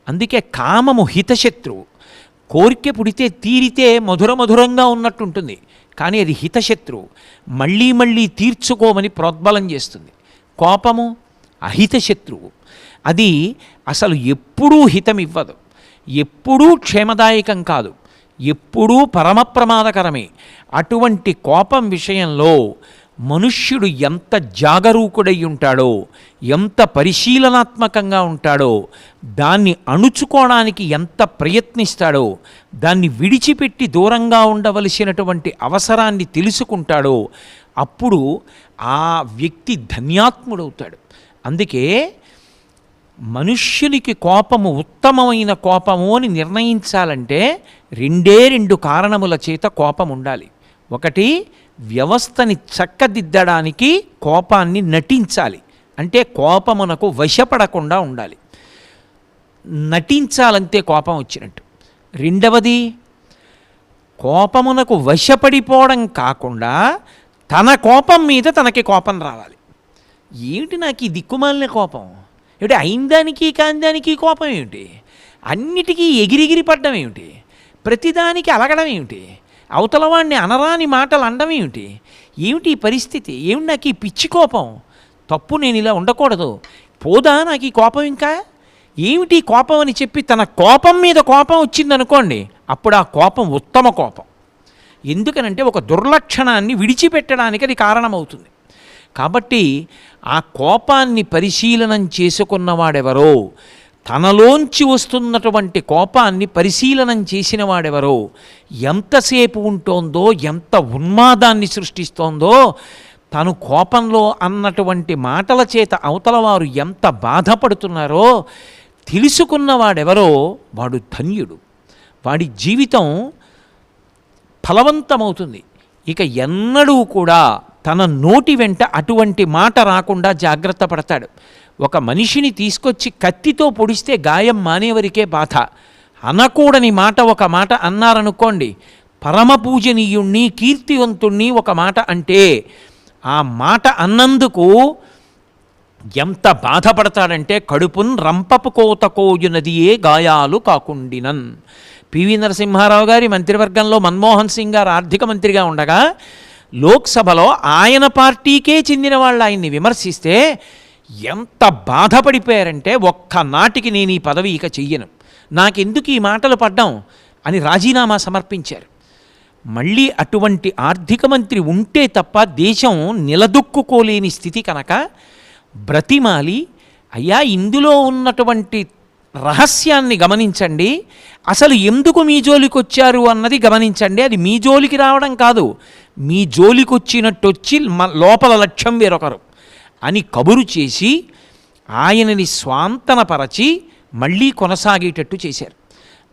అందుకే కామము హితశత్రువు. కోరిక పుడితే తీరితే మధురంగా ఉన్నట్టుంటుంది, కానీ అది హితశత్రువు. మళ్ళీ మళ్ళీ తీర్చుకోమని ప్రోద్బలం చేస్తుంది. కోపము అహితశత్రువు. అది అసలు ఎప్పుడూ హితం ఇవ్వదు, ఎప్పుడూ క్షేమదాయకం కాదు, ఎప్పుడూ పరమ ప్రమాదకరమే. అటువంటి కోపం విషయంలో మనుష్యుడు ఎంత జాగరూకుడై ఉంటాడో, ఎంత పరిశీలనాత్మకంగా ఉంటాడో, దాన్ని అణుచుకోవడానికి ఎంత ప్రయత్నిస్తాడో, దాన్ని విడిచిపెట్టి దూరంగా ఉండవలసినటువంటి అవసరాన్ని తెలుసుకుంటాడో అప్పుడు ఆ వ్యక్తి ధన్యాత్ముడవుతాడు. అందుకే మనుష్యునికి కోపము ఉత్తమమైన కోపము అని నిర్ణయించాలంటే రెండు కారణముల చేత కోపం ఉండాలి. ఒకటి, వ్యవస్థని చక్కదిద్దడానికి కోపాన్ని నటించాలి, అంటే కోపమునకు వశపడకుండా ఉండాలి, నటించాలంతే కోపం వచ్చినట్టు. రెండవది, కోపమునకు వశపడిపోవడం కాకుండా తన కోపం మీద తనకి కోపం రావాలి. ఏమిటి నాకు ఈ దిక్కుమాలిన కోపం ఏమిటి? అయిందానికి కాందానికి కోపం ఏమిటి? అన్నిటికీ ఎగిరిగిరి పడ్డం ఏమిటి? ప్రతిదానికి అలగడం ఏమిటి? అవతలవాడిని అనరాని మాటలు అనడం ఏమిటి? ఏమిటి ఈ పరిస్థితి? ఏమిటి నాకు ఈ పిచ్చి కోపం? తప్పు, నేను ఇలా ఉండకూడదు, పోదా నాకు ఈ కోపం ఇంకా? ఏమిటి కోపం అని చెప్పి తన కోపం మీద కోపం వచ్చిందనుకోండి, అప్పుడు ఆ కోపం ఉత్తమ కోపం. ఎందుకనంటే ఒక దుర్లక్షణాన్ని విడిచిపెట్టడానికి అది కారణమవుతుంది. కాబట్టి ఆ కోపాన్ని పరిశీలనం చేసుకున్నవాడెవరో, తనలోంచి వస్తున్నటువంటి కోపాన్ని పరిశీలనం చేసిన వాడెవరో, ఎంతసేపు ఉంటోందో, ఎంత ఉన్మాదాన్ని సృష్టిస్తోందో, తను కోపంలో అన్నటువంటి మాటల చేత అవతల వారు ఎంత బాధపడుతున్నారో తెలుసుకున్నవాడెవరో వాడు ధన్యుడు. వాడి జీవితం ఫలవంతమవుతుంది. ఇక ఎన్నడూ కూడా తన నోటి వెంట అటువంటి మాట రాకుండా జాగ్రత్త పడతాడు. ఒక మనిషిని తీసుకొచ్చి కత్తితో పొడిస్తే గాయం మానేవరికే బాధ. అనకూడని మాట ఒక మాట అన్నారనుకోండి, పరమ పూజనీయుణ్ణి కీర్తివంతుణ్ణి ఒక మాట అంటే ఆ మాట అన్నందుకు ఎంత బాధపడతాడంటే కడుపున్ రంపపు కోత కోయునదియే గాయాలు కాకుండినన్. పివి నరసింహారావు గారి మంత్రివర్గంలో మన్మోహన్ సింగ్ గారు ఆర్థిక మంత్రిగా ఉండగా లోక్సభలో ఆయన పార్టీకే చెందిన వాళ్ళు ఆయన్ని విమర్శిస్తే ఎంత బాధపడిపోయారంటే ఒక్కనాటికి నేను ఈ పదవి ఇక చెయ్యను, నాకెందుకు ఈ మాటలు పడ్డాం అని రాజీనామా సమర్పించారు. మళ్ళీ అటువంటి ఆర్థిక మంత్రి ఉంటే తప్ప దేశం నిలదొక్కుకోలేని స్థితి కనుక బ్రతిమాలి, అయ్యా ఇందులో ఉన్నటువంటి రహస్యాన్ని గమనించండి, అసలు ఎందుకు మీ జోలికి వచ్చారు అన్నది గమనించండి, అది మీ జోలికి రావడం కాదు, మీ జోలికి వచ్చినట్టు వచ్చి లోపల లక్ష్యం వేరొకరు అని కబురు చేసి ఆయనని స్వాంతనపరచి మళ్ళీ కొనసాగేటట్టు చేశారు.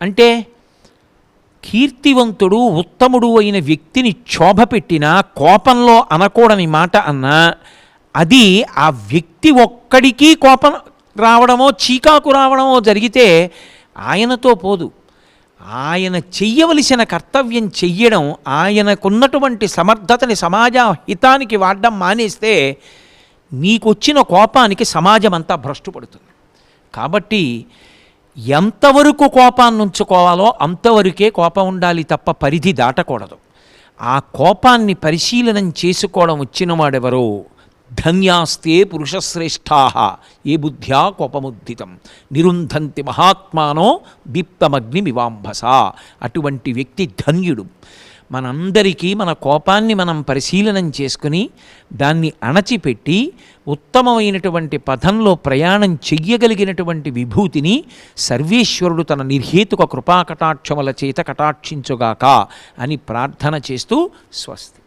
అంటే కీర్తివంతుడు ఉత్తముడు అయిన వ్యక్తిని క్షోభ పెట్టినా, కోపంలో అనకూడని మాట అన్నా అది ఆ వ్యక్తి ఒక్కడికి కోపం రావడమో చీకాకు రావడమో జరిగితే ఆయనతో పోదు. ఆయన చెయ్యవలసిన కర్తవ్యం చెయ్యడం, ఆయనకున్నటువంటి సమర్థతని సమాజ హితానికి వాడడం మానేస్తే నీకొచ్చిన కోపానికి సమాజం అంతా భ్రష్టుపడుతుంది. కాబట్టి ఎంతవరకు కోపాన్ని ఉంచుకోవాలో అంతవరకే కోపం ఉండాలి తప్ప పరిధి దాటకూడదు. ఆ కోపాన్ని పరిశీలనం చేసుకోవడం వచ్చినవాడెవరో ధన్యాస్తే పురుషశ్రేష్ఠాః ఏ బుద్ధ్యా కోపముద్దితం నిరుంధంతి మహాత్మానో దీప్తమగ్నిమివాంభస. అటువంటి వ్యక్తి ధన్యుడు. మనందరికీ మన కోపాన్ని మనం పరిశీలనం చేసుకుని దాన్ని అణచిపెట్టి ఉత్తమమైనటువంటి పథంలో ప్రయాణం చెయ్యగలిగినటువంటి విభూతిని సర్వేశ్వరుడు తన నిర్హేతుక కృపాకటాక్షముల చేత కటాక్షించుగాక అని ప్రార్థన చేస్తూ స్వస్తి.